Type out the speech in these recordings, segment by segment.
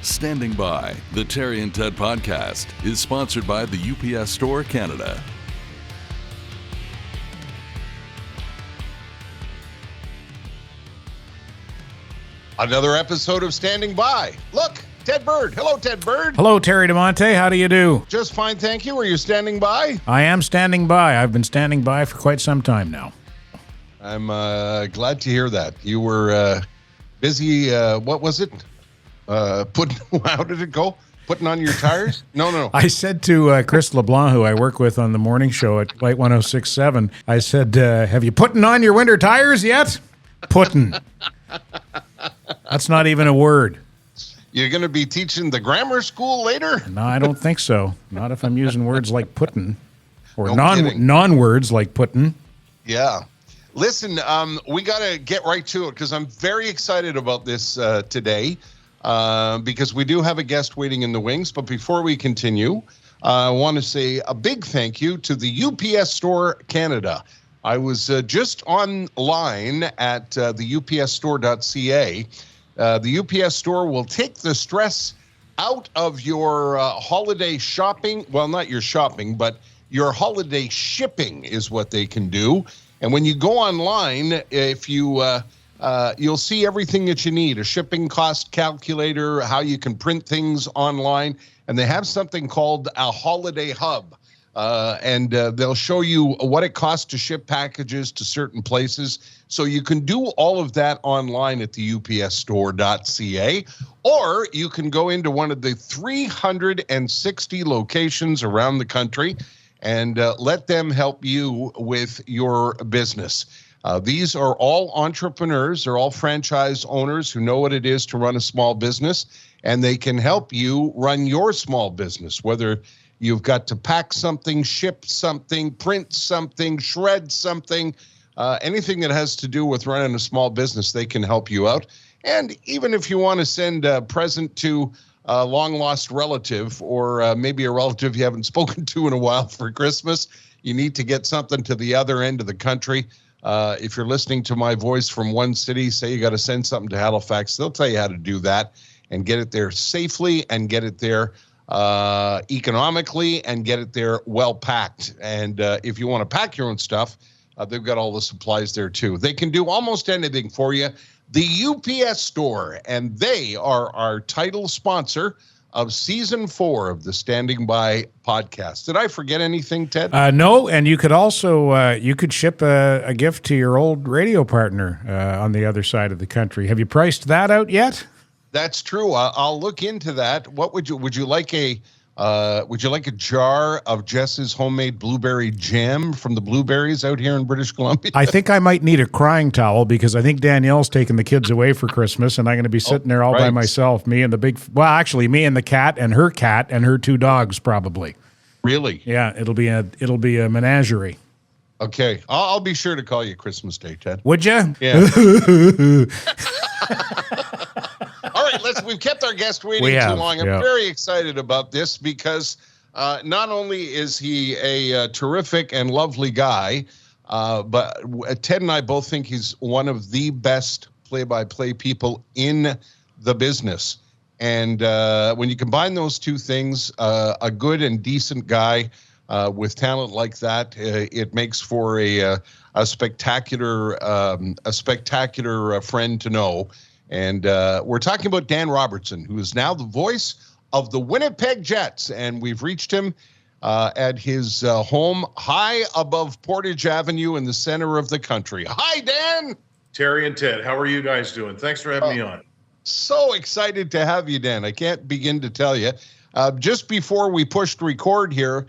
Standing By, the Terry and Ted podcast, is sponsored by the UPS Store Canada. Another episode of Standing By. Look, Ted Bird. Hello, Ted Bird. Hello, Terry DeMonte. How do you do? Just fine, thank you. Are you standing by? I am standing by. I've been standing by for quite some time now. I'm glad to hear that. You were busy, what was it? How did it go? Putting on your tires? No. I said to Chris LeBlanc, who I work with on the morning show at Light 106.7, I said, have you putting on your winter tires yet? Putting. That's not even a word. You're going to be teaching the grammar school later? No, I don't think so. Not if I'm using words like putting or No non-words like putting. Yeah. Listen, we got to get right to it because I'm very excited about this today because we do have a guest waiting in the wings. But before we continue, I want to say a big thank you to the UPS Store Canada. I was just online at the upsstore.ca. The UPS Store will take the stress out of your holiday shopping. Well, not your shopping, but your holiday shipping is what they can do. And when you go online, if you you'll see everything that you need, a shipping cost calculator, how you can print things online, and they have something called a holiday hub. And they'll show you what it costs to ship packages to certain places. So you can do all of that online at the upsstore.ca, or you can go into one of the 360 locations around the country and let them help you with your business. These are all entrepreneurs. They're all franchise owners who know what it is to run a small business, and they can help you run your small business, whether you've got to pack something, ship something, print something, shred something, anything that has to do with running a small business, they can help you out. And even if you want to send a present to a long-lost relative or maybe a relative you haven't spoken to in a while for Christmas, you need to get something to the other end of the country. If you're listening to my voice from one city, say you got to send something to Halifax, they'll tell you how to do that and get it there safely and get it there economically and get it there well packed. And if you want to pack your own stuff, they've got all the supplies there too. They can do almost anything for you. The UPS Store, and they are our title sponsor of season 4 of the Standing By podcast. Did I forget anything, Ted? No, and you could also you could ship a gift to your old radio partner on the other side of the country. Have you priced that out yet? That's true. I'll look into that. What would you like a jar of Jess's homemade blueberry jam from the blueberries out here in British Columbia? I think I might need a crying towel because I think Danielle's taking the kids away for Christmas and I'm going to be sitting there all by myself. Me and the cat and her 2 dogs probably. Really? Yeah, it'll be a menagerie. Okay. I'll be sure to call you Christmas Day, Ted. Would you? Yeah. All right, we've kept our guest waiting too long. I'm very excited about this because not only is he a terrific and lovely guy, but Ted and I both think he's one of the best play-by-play people in the business. And when you combine those two things, a good and decent guy with talent like that, it makes for a spectacular friend to know. And we're talking about Dan Robertson, who is now the voice of the Winnipeg Jets. And we've reached him at his home high above Portage Avenue in the center of the country. Hi, Dan. Terry and Ted, how are you guys doing? Thanks for having me on. So excited to have you, Dan. I can't begin to tell you. Just before we pushed record here,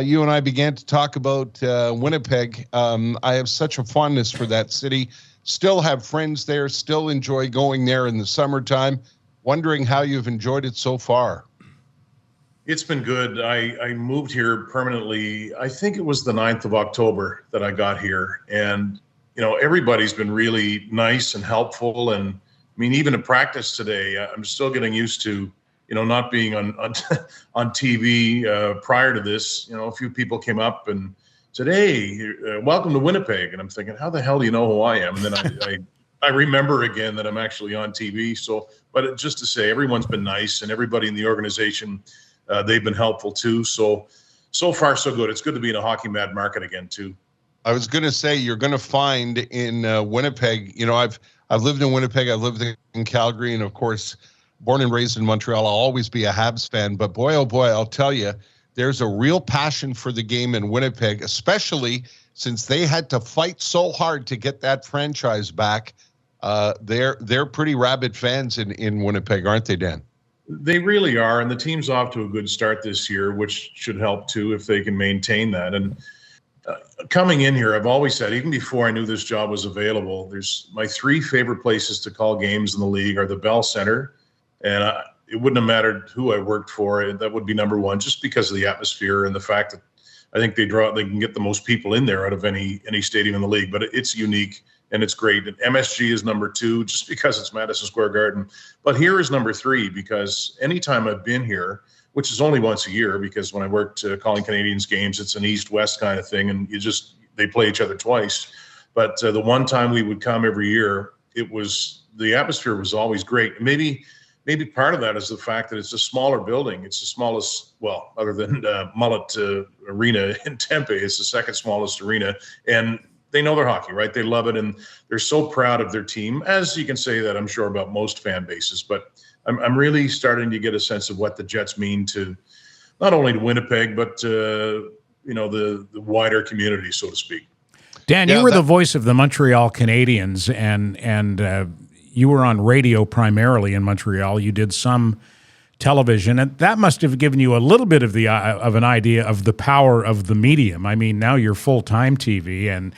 you and I began to talk about Winnipeg. I have such a fondness for that city. Still have friends there, still enjoy going there in the summertime. Wondering how you've enjoyed it so far. It's been good. I moved here permanently. I think it was the 9th of October that I got here. And, everybody's been really nice and helpful. And I mean, even in practice today, I'm still getting used to, not being on TV prior to this. A few people came up and said, "Hey, welcome to Winnipeg." And I'm thinking, how the hell do you know who I am? And then I remember again that I'm actually on TV. So, but just to say, everyone's been nice, and everybody in the organization, they've been helpful too. So far so good. It's good to be in a hockey mad market again too. I was going to say, you're going to find in Winnipeg, I've lived in Winnipeg, I've lived in Calgary, and of course, born and raised in Montreal. I'll always be a Habs fan, but boy, oh boy, I'll tell you, there's a real passion for the game in Winnipeg, especially since they had to fight so hard to get that franchise back. They're pretty rabid fans in Winnipeg, aren't they, Dan? They really are, and the team's off to a good start this year, which should help too if they can maintain that. And coming in here, I've always said, even before I knew this job was available, there's my 3 favorite places to call games in the league are the Bell Center, and it wouldn't have mattered who I worked for. That would be number 1, just because of the atmosphere and the fact that I think they can get the most people in there out of any stadium in the league. But it's unique and it's great. And MSG is number 2, just because it's Madison Square Garden. But here is number 3, because anytime I've been here, which is only once a year, because when I worked calling Canadians games, it's an East-West kind of thing, and they play each other twice. But the one time we would come every year, the atmosphere was always great. Maybe part of that is the fact that it's a smaller building. It's the smallest, well, other than Mullet Arena in Tempe, it's the second smallest arena. And they know their hockey, right? They love it, and they're so proud of their team, as you can say that, I'm sure, about most fan bases. But I'm really starting to get a sense of what the Jets mean to not only to Winnipeg, but the wider community, so to speak. Dan, you were the voice of the Montreal Canadiens, and you were on radio primarily in Montreal. You did some television, and that must have given you a little bit of an idea of the power of the medium. I mean, now you're full-time TV, and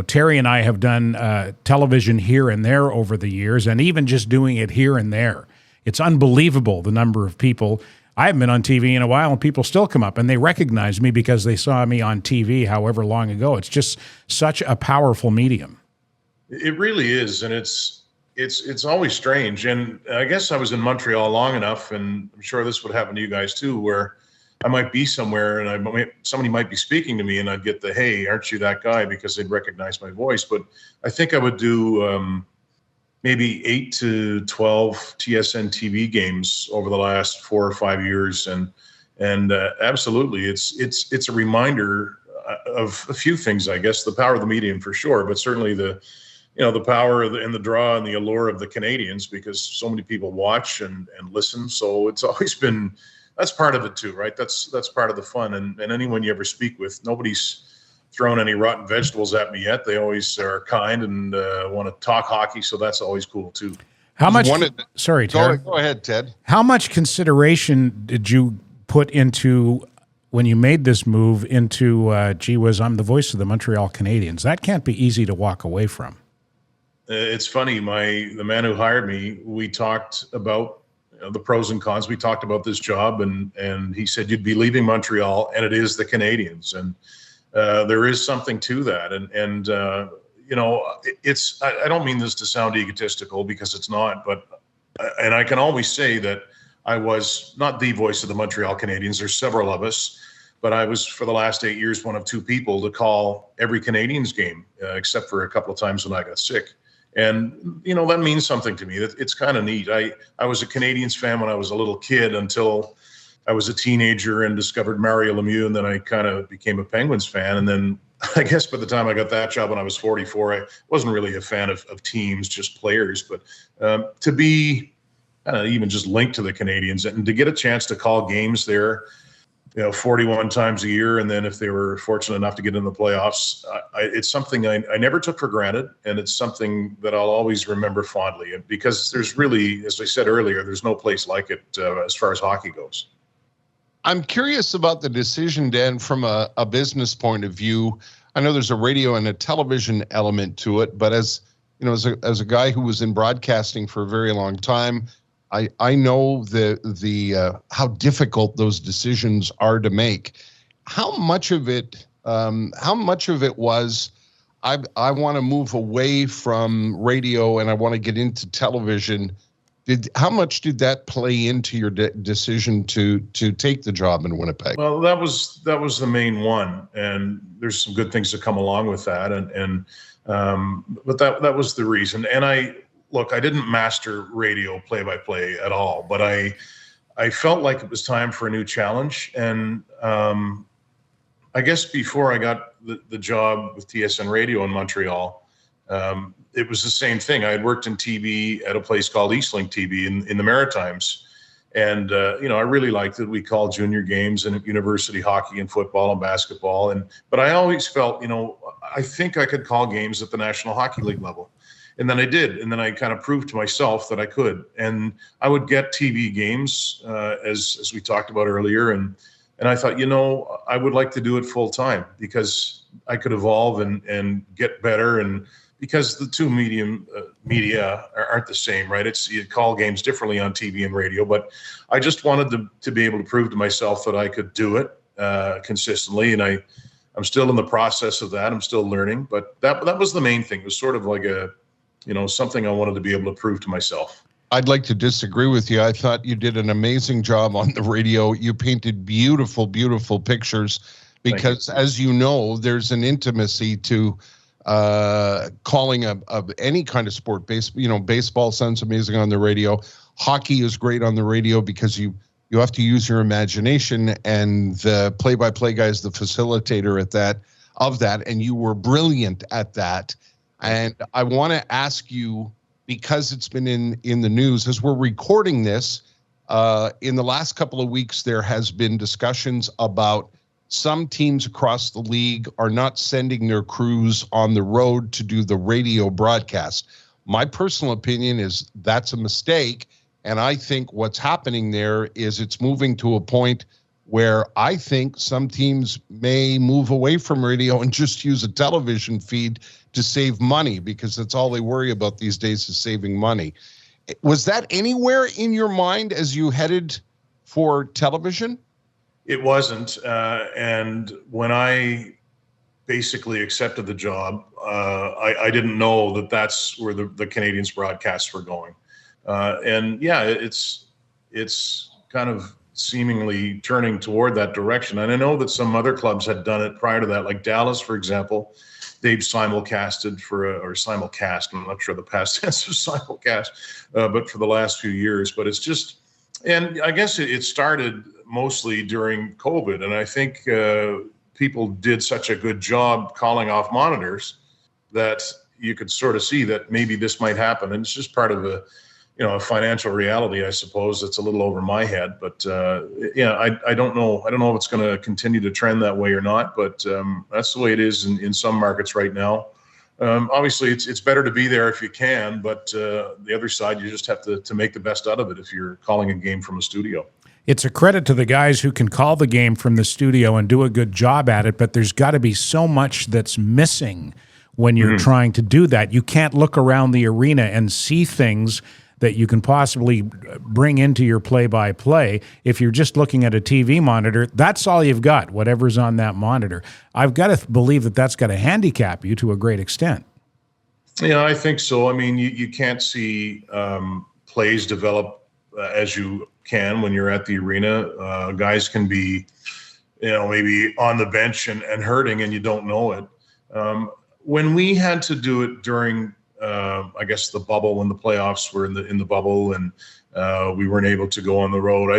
Terry and I have done television here and there over the years, and even just doing it here and there. It's unbelievable the number of people. I haven't been on TV in a while, and people still come up, and they recognize me because they saw me on TV however long ago. It's just such a powerful medium. It really is, and it's always strange. And I guess I was in Montreal long enough, and I'm sure this would happen to you guys too, where I might be somewhere and somebody might be speaking to me, and I'd get the, "Hey, aren't you that guy?" because they'd recognize my voice. But I think I would do maybe 8 to 12 TSN TV games over the last 4 or 5 years, and absolutely, it's a reminder of a few things. I guess the power of the medium for sure, but certainly the power and the draw and the allure of the Canadians, because so many people watch and listen. So it's always been, that's part of it too, right? That's part of the fun. And anyone you ever speak with, nobody's thrown any rotten vegetables at me yet. They always are kind and want to talk hockey. So that's always cool too. How much? Sorry, Ted. Go ahead, Ted. How much consideration did you put into when you made this move into, gee whiz, I'm the voice of the Montreal Canadiens? That can't be easy to walk away from. It's funny. The man who hired me, we talked about the pros and cons. We talked about this job, and he said, "You'd be leaving Montreal, and it is the Canadiens." And there is something to that. And I don't mean this to sound egotistical, because it's not, and I can always say that I was not the voice of the Montreal Canadiens. There's several of us, but I was, for the last 8 years, one of 2 people to call every Canadiens game, except for a couple of times when I got sick. And, that means something to me. It's kind of neat. I was a Canadiens fan when I was a little kid, until I was a teenager and discovered Mario Lemieux, and then I kind of became a Penguins fan. And then I guess by the time I got that job when I was 44, I wasn't really a fan of teams, just players. But to be even just linked to the Canadiens, and to get a chance to call games there, 41 times a year, and then if they were fortunate enough to get in the playoffs, it's something I never took for granted, and it's something that I'll always remember fondly, because there's really, as I said earlier, there's no place like it as far as hockey goes. I'm curious about the decision, Dan, from a business point of view. I know there's a radio and a television element to it, but as a guy who was in broadcasting for a very long time, I know the how difficult those decisions are to make. How much of it was, I want to move away from radio and I want to get into television? How much did that play into your decision to take the job in Winnipeg? Well, that was the main one, and there's some good things that come along with that. And But that was the reason. And I didn't master radio play-by-play at all, but I felt like it was time for a new challenge. And I guess before I got the job with TSN Radio in Montreal, it was the same thing. I had worked in TV at a place called Eastlink TV in the Maritimes. And, I really liked that we called junior games and university hockey and football and basketball. But I always felt, I think I could call games at the National Hockey League level. And then I did. And then I kind of proved to myself that I could. And I would get TV games, as we talked about earlier. And I thought, I would like to do it full time because I could evolve and get better. And because the two media aren't the same, right? You call games differently on TV and radio, but I just wanted to be able to prove to myself that I could do it consistently. And I'm still in the process of that. I'm still learning, but that was the main thing. It was sort of like something I wanted to be able to prove to myself. I'd like to disagree with you. I thought you did an amazing job on the radio. You painted beautiful, beautiful pictures because, as you know, there's an intimacy to calling of any kind of sport. Baseball sounds amazing on the radio. Hockey is great on the radio because you have to use your imagination, and the play-by-play guy is the facilitator of that, and you were brilliant at that. And I want to ask you, because it's been in the news as we're recording this, in the last couple of weeks, there has been discussions about some teams across the league are not sending their crews on the road to do the radio broadcast. My personal opinion is that's a mistake. And I think what's happening there is it's moving to a point where I think some teams may move away from radio and just use a television feed to save money, because that's all they worry about these days is saving money. Was that anywhere in your mind as you headed for television? It wasn't. And when I basically accepted the job, I didn't know that that's where the Canadiens broadcasts were going. It's kind of seemingly turning toward that direction. And I know that some other clubs had done it prior to that, like Dallas, for example. They've simulcasted or simulcast. I'm not sure the past tense of simulcast, but for the last few years. But it's just, and I guess it started mostly during COVID. And I think people did such a good job calling off monitors that you could sort of see that maybe this might happen. And it's just part of a financial reality, I suppose. That's a little over my head, but I don't know. I don't know if it's going to continue to trend that way or not, but that's the way it is in some markets right now. Obviously it's better to be there if you can, but the other side, you just have to make the best out of it if you're calling a game from a studio. It's a credit to the guys who can call the game from the studio and do a good job at it, but there's got to be so much that's missing when you're trying to do that. You can't look around the arena and see things that you can possibly bring into your play-by-play. If you're just looking at a TV monitor, that's all you've got, whatever's on that monitor. I've got to believe that that's got to handicap you to a great extent. Yeah, I think so. I mean, you can't see plays develop as you can when you're at the arena. Guys can be, maybe on the bench and hurting, and you don't know it. When we had to do it during I guess the bubble, when the playoffs were in the bubble and we weren't able to go on the road,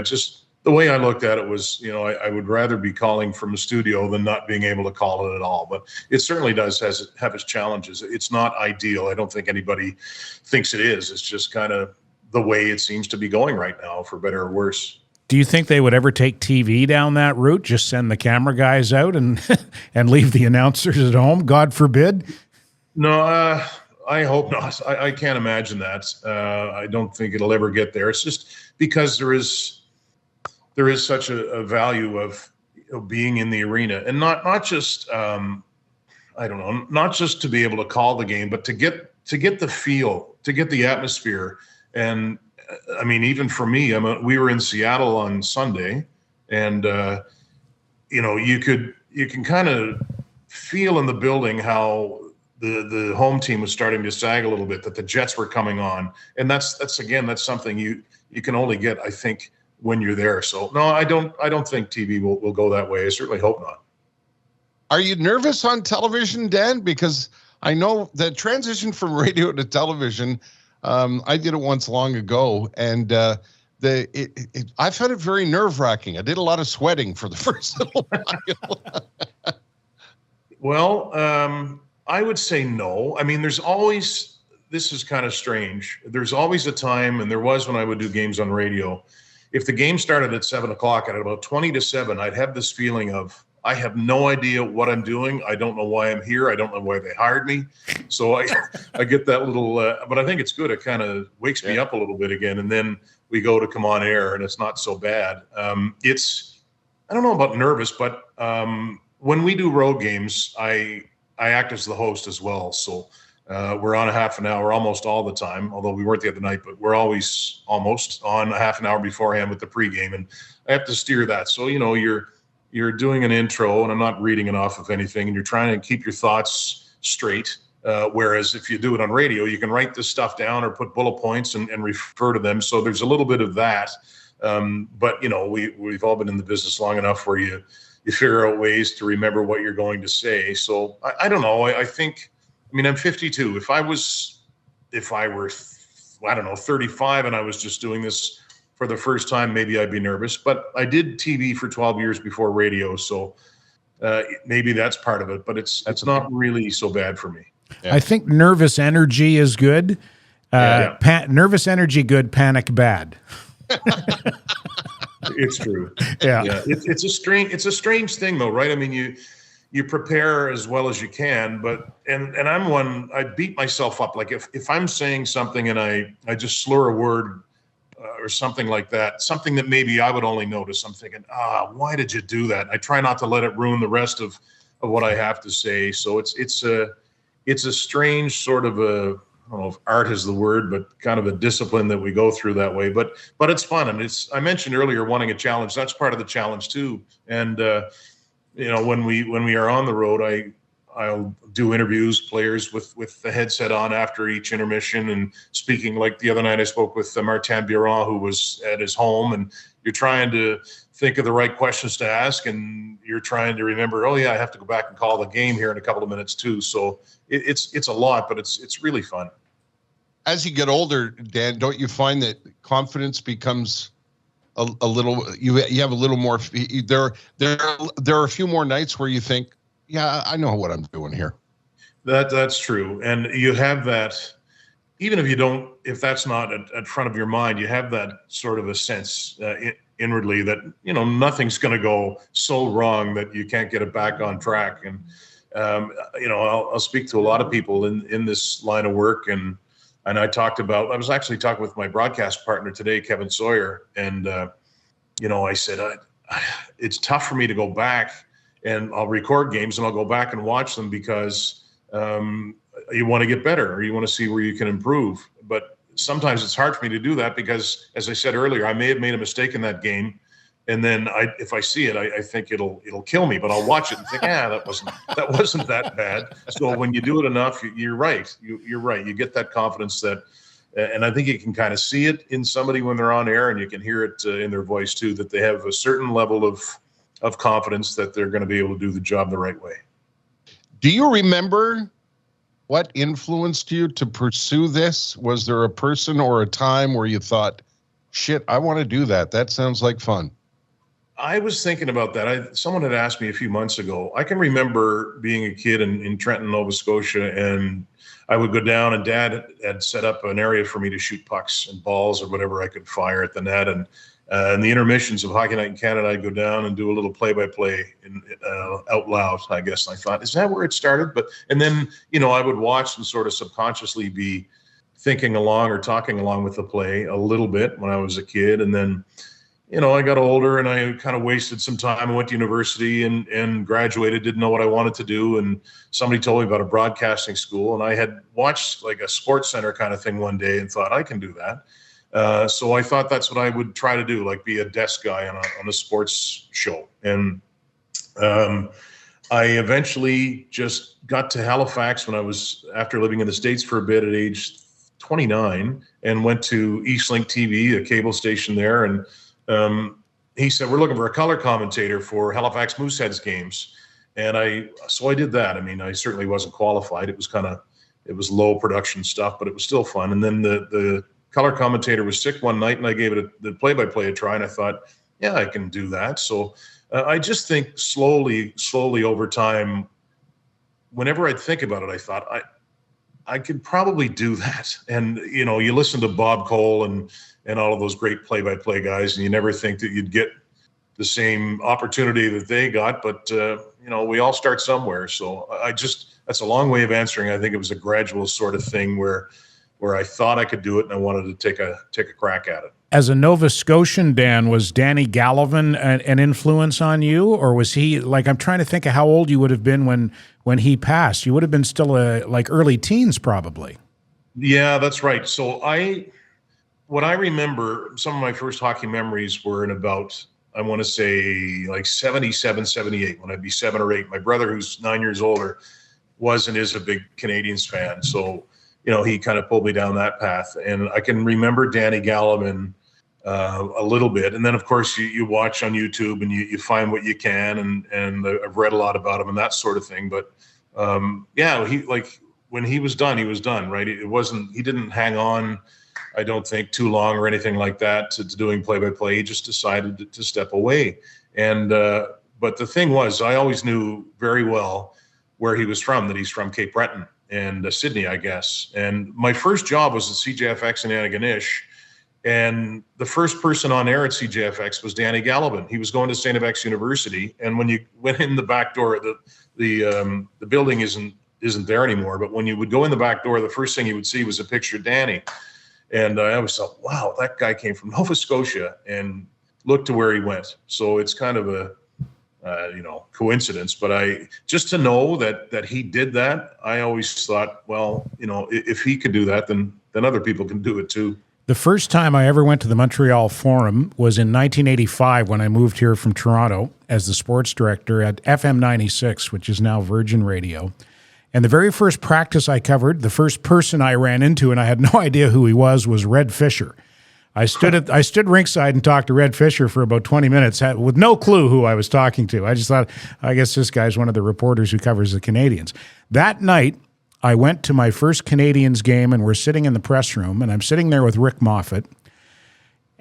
the way I looked at it was, I would rather be calling from a studio than not being able to call it at all. But it certainly does have its challenges. It's not ideal. I don't think anybody thinks it is. It's just kind of the way it seems to be going right now, for better or worse. Do you think they would ever take TV down that route? Just send the camera guys out and and leave the announcers at home? God forbid. No, I hope not. I can't imagine that. I don't think it'll ever get there. It's just because there is such a value of being in the arena, and not just not just to be able to call the game, but to get the feel, to get the atmosphere. And I mean, even for me, we were in Seattle on Sunday, and you can kind of feel in the building how the home team was starting to sag a little bit, that the Jets were coming on. And that's something you can only get, I think, when you're there. So no, I don't think TV will go that way. I certainly hope not. Are you nervous on television, Dan? Because I know the transition from radio to television. I did it once long ago, and I found it very nerve-wracking. I did a lot of sweating for the first little while. Well, I would say no. I mean, there's always, this is kind of strange. There's always a time, and there was when I would do games on radio. If the game started at 7 o'clock, and at about 20 to 7, I'd have this feeling of, I have no idea what I'm doing. I don't know why I'm here. I don't know why they hired me. So I get that little, but I think it's good. It kind of wakes me up a little bit again. And then we go to come on air, and it's not so bad. I don't know about nervous, but when we do road games, I act as the host as well. So we're on a half an hour almost all the time, although we weren't the other night, but we're always almost on a half an hour beforehand with the pregame. And I have to steer that. So, you're doing an intro, and I'm not reading it off of anything, and you're trying to keep your thoughts straight. Whereas if you do it on radio, you can write this stuff down or put bullet points and refer to them. So there's a little bit of that. But we've all been in the business long enough where you figure out ways to remember what you're going to say. So I don't know. I think, I'm 52. If I were, 35 and I was just doing this for the first time, maybe I'd be nervous, but I did TV for 12 years before radio. So maybe that's part of it, but it's not really so bad for me. Yeah. I think nervous energy is good. Nervous energy good, panic bad. It's true. Yeah. It's a strange thing though, right? I mean, you prepare as well as you can, but and I'm one, I beat myself up. Like if I'm saying something and I just slur a word or something like that, something that maybe I would only notice, I'm thinking, why did you do that? I try not to let it ruin the rest of what I have to say. So it's a strange sort of I don't know if art is the word, but kind of a discipline that we go through that way. But it's fun, and I mentioned earlier wanting a challenge. That's part of the challenge too. And when we are on the road, I'll do interviews, players with the headset on after each intermission and speaking. Like the other night, I spoke with Martin Biron, who was at his home, and you're trying to think of the right questions to ask, and you're trying to remember, I have to go back and call the game here in a couple of minutes too. So it's a lot, but it's really fun. As you get older, Dan, don't you find that confidence becomes a little? You have a little more. There are a few more nights where you think, yeah, I know what I'm doing here. That's true. And you have that, even if that's not at front of your mind, you have that sort of a sense inwardly that, nothing's going to go so wrong that you can't get it back on track. And, I'll speak to a lot of people in this line of work. And I was actually talking with my broadcast partner today, Kevin Sawyer. And, I said, it's tough for me to go back, and I'll record games and I'll go back and watch them because you want to get better or you want to see where you can improve. But sometimes it's hard for me to do that because, as I said earlier, I may have made a mistake in that game, and then if I see it, I think it'll kill me. But I'll watch it and think, that wasn't that bad. So when you do it enough, you're right. You're right. You get that confidence that, and I think you can kind of see it in somebody when they're on air, and you can hear it in their voice too, that they have a certain level of confidence that they're going to be able to do the job the right way. Do you remember what influenced you to pursue this? Was there a person or a time where you thought, shit, I want to do that? That sounds like fun. I was thinking about that. Someone had asked me a few months ago. I can remember being a kid in Trenton, Nova Scotia, and I would go down, and Dad had set up an area for me to shoot pucks and balls or whatever I could fire at the net. And in the intermissions of Hockey Night in Canada, I'd go down and do a little play-by-play out loud, I guess. And I thought, is that where it started? And then, I would watch and sort of subconsciously be thinking along or talking along with the play a little bit when I was a kid. And then, I got older and I kind of wasted some time. I went to university and graduated, didn't know what I wanted to do. And somebody told me about a broadcasting school. And I had watched like a Sports Center kind of thing one day and thought, I can do that. So I thought that's what I would try to do, like be a desk guy on a sports show. And I eventually just got to Halifax after living in the States for a bit at age 29, and went to Eastlink TV, a cable station there. And he said, we're looking for a color commentator for Halifax Mooseheads games. And so I did that. I mean, I certainly wasn't qualified. It was low production stuff, but it was still fun. And then the color commentator was sick one night, and I gave the play-by-play a try, and I thought, yeah, I can do that. So I just think slowly over time, whenever I'd think about it, I thought I could probably do that. And, you know, you listen to Bob Cole and all of those great play-by-play guys, and you never think that you'd get the same opportunity that they got. But, you know, we all start somewhere. So that's a long way of answering. I think it was a gradual sort of thing where I thought I could do it, and I wanted to take a crack at it. As a Nova Scotian, Dan, was Danny Gallivan an influence on you, or was he, like, I'm trying to think of how old you would have been when he passed. You would have been still like early teens, probably. Yeah, that's right. So what I remember, some of my first hockey memories were in about, I want to say like 77, 78, when I'd be 7 or 8. My brother, who's 9 years older, was and is a big Canadiens fan. So, you know, he kind of pulled me down that path. And I can remember Danny Gallivan a little bit. And then, of course, you watch on YouTube and you find what you can. And I've read a lot about him and that sort of thing. But, yeah, when he was done, right? He didn't hang on, I don't think, too long or anything like that to doing play-by-play. He just decided to step away. And but the thing was, I always knew very well where he was from, that he's from Cape Breton and Sydney, I guess. And my first job was at CJFX in Antigonish. And the first person on air at CJFX was Danny Gallivan. He was going to St. FX University. And when you went in the back door, the building isn't there anymore. But when you would go in the back door, the first thing you would see was a picture of Danny. And I always thought, wow, that guy came from Nova Scotia and look to where he went. So it's kind of a, coincidence. But just to know that he did that, I always thought, well, you know, if he could do that, then other people can do it too. The first time I ever went to the Montreal Forum was in 1985 when I moved here from Toronto as the sports director at FM 96, which is now Virgin Radio. And the very first practice I covered, the first person I ran into, and I had no idea who he was Red Fisher. I stood ringside and talked to Red Fisher for about 20 minutes with no clue who I was talking to. I just thought, I guess this guy's one of the reporters who covers the Canadiens. That night, I went to my first Canadiens game, and we're sitting in the press room, and I'm sitting there with Rick Moffat.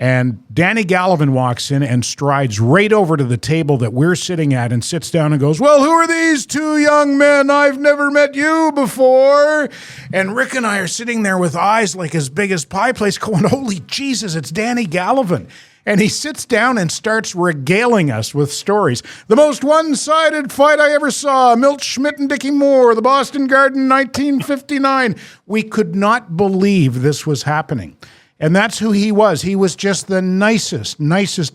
And Danny Gallivan walks in and strides right over to the table that we're sitting at and sits down and goes, "Well, who are these two young men? I've never met you before." And Rick and I are sitting there with eyes like as big as pie plates going, "Holy Jesus, it's Danny Gallivan." And he sits down and starts regaling us with stories. The most one-sided fight I ever saw, Milt Schmidt and Dickie Moore, the Boston Garden, 1959. We could not believe this was happening. And that's who he was. He was just the nicest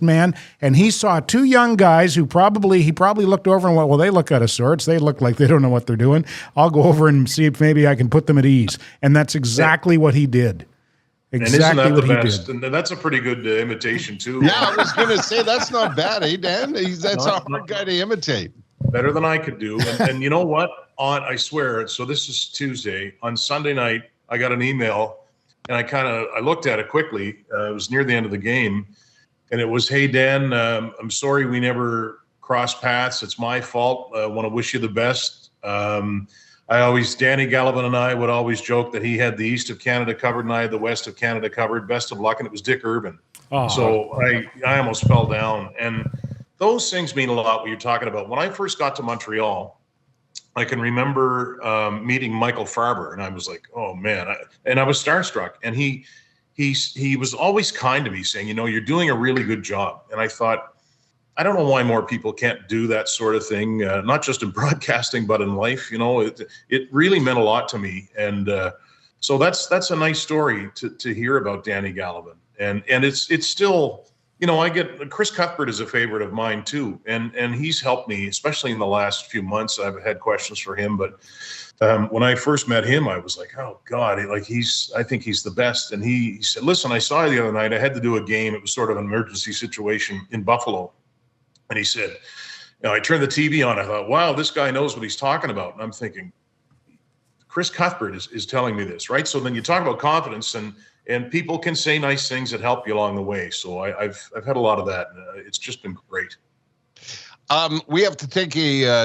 man. And he saw two young guys who he probably looked over and went, well, they look out of sorts. They look like they don't know what they're doing. I'll go over and see if maybe I can put them at ease. And that's exactly what he did. Exactly what he did. And that's a pretty good imitation, too. Yeah, I was going to say, that's not bad, eh, Dan? That's a hard guy to imitate. Better than I could do. And you know what? I swear, so this is Tuesday. On Sunday night, I got an email. And I looked at it quickly. It was near the end of the game. And it was, "Hey, Dan, I'm sorry we never crossed paths. It's my fault. I want to wish you the best. Danny Gallivan and I would always joke that he had the east of Canada covered and I had the west of Canada covered. Best of luck." And it was Dick Urban. Oh. So I almost fell down. And those things mean a lot when you're talking about. When I first got to Montreal, I can remember meeting Michael Farber, and I was like, "Oh man!" I was starstruck. And he was always kind to me, saying, "You know, you're doing a really good job." And I thought, I don't know why more people can't do that sort of thing, not just in broadcasting, but in life. You know, it really meant a lot to me. And so that's a nice story to hear about Danny Gallivan. And it's still. You know, Chris Cuthbert is a favorite of mine too, and he's helped me, especially in the last few months. I've had questions for him, but when I first met him, I was like, "Oh God, I think he's the best." And he said, "Listen, I saw you the other night. I had to do a game. It was sort of an emergency situation in Buffalo." And he said, I turned the TV on. I thought, wow, this guy knows what he's talking about. And I'm thinking, Chris Cuthbert is telling me this, right? So then you talk about confidence, and people can say nice things that help you along the way. So I've had a lot of that. And it's just been great. We have to take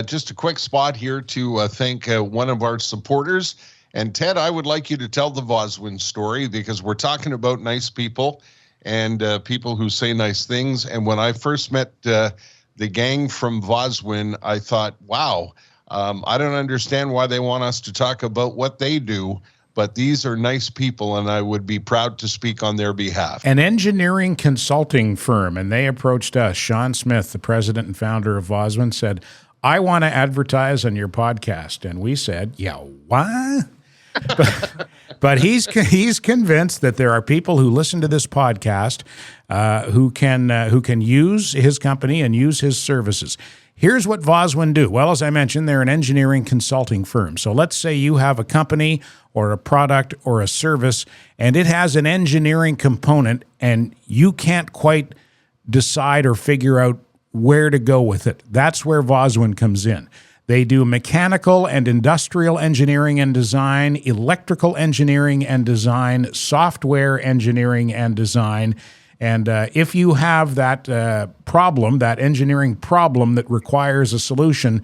just a quick spot here to thank one of our supporters. And Ted, I would like you to tell the Vozwin story, because we're talking about nice people and people who say nice things. And when I first met the gang from Vozwin, I thought, wow, I don't understand why they want us to talk about what they do, but these are nice people, and I would be proud to speak on their behalf. An engineering consulting firm, and they approached us. Sean Smith, the president and founder of Vozwin, said, I want to advertise on your podcast. And we said, yeah, what? But he's convinced that there are people who listen to this podcast who can use his company and use his services. Here's what Vozwin do. Well, as I mentioned, they're an engineering consulting firm. So let's say you have a company or a product or a service, and it has an engineering component, and you can't quite decide or figure out where to go with it. That's where Vozwin comes in. They do mechanical and industrial engineering and design, electrical engineering and design, software engineering and design. And if you have that problem, that engineering problem that requires a solution,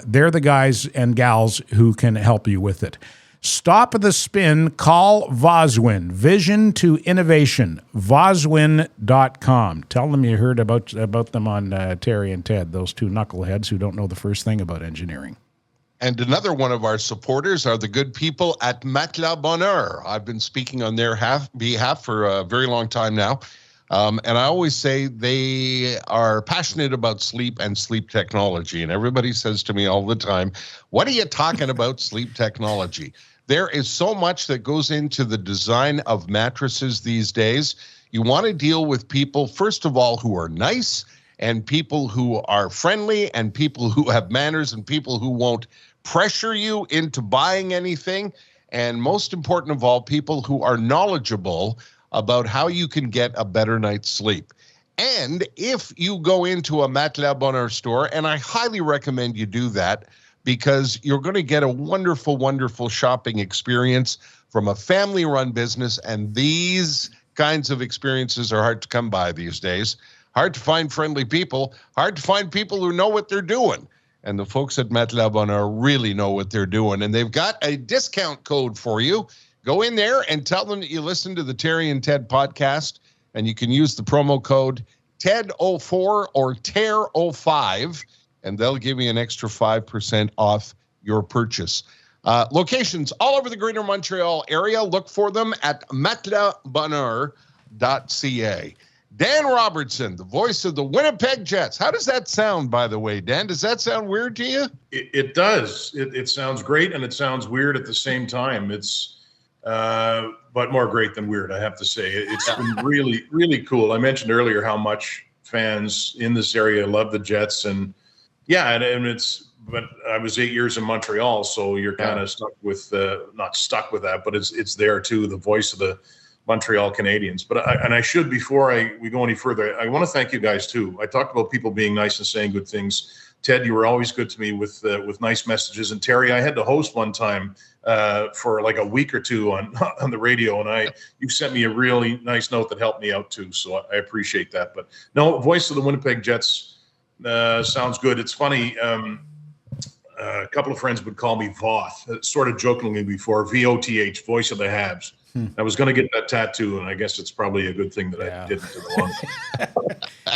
they're the guys and gals who can help you with it. Stop the spin. Call Vozwin. Vision to innovation. Vozwin.com. Tell them you heard about them on Terry and Ted, those two knuckleheads who don't know the first thing about engineering. And another one of our supporters are the good people at Matelas Bonheur. I've been speaking on their behalf for a very long time now. And I always say they are passionate about sleep and sleep technology. And everybody says to me all the time, what are you talking about sleep technology? There is so much that goes into the design of mattresses these days. You want to deal with people, first of all, who are nice, and people who are friendly, and people who have manners, and people who won't pressure you into buying anything. And most important of all, people who are knowledgeable about how you can get a better night's sleep. And if you go into a Matelas Bonheur store, and I highly recommend you do that, because you're going to get a wonderful, wonderful shopping experience from a family-run business, and these kinds of experiences are hard to come by these days. Hard to find friendly people, hard to find people who know what they're doing. And the folks at Matelas Bonheur really know what they're doing, and they've got a discount code for you. Go in there and tell them that you listen to the Terry and Ted podcast, and you can use the promo code TED04 or TER05, and they'll give you an extra 5% off your purchase. Locations all over the greater Montreal area. Look for them at matelasbonheur.ca. Dan Robertson, the voice of the Winnipeg Jets. How does that sound, by the way, Dan? Does that sound weird to you? It does. It sounds great, and it sounds weird at the same time. It's but more great than weird, I have to say. It's been really, really cool. I mentioned earlier how much fans in this area love the Jets, and but I was 8 years in Montreal, so you're kind of stuck with, not stuck with that, but it's there too, the voice of the Montreal Canadiens. But I should, before we go any further, I want to thank you guys too. I talked about people being nice and saying good things. Ted, you were always good to me with nice messages. And Terry, I had to host one time for like a week or two on the radio, and you sent me a really nice note that helped me out too. So I appreciate that. But no, voice of the Winnipeg Jets sounds good. It's funny. A couple of friends would call me Voth, sort of jokingly before, VOTH, voice of the Habs. I was going to get that tattoo, and I guess it's probably a good thing that I didn't do the long.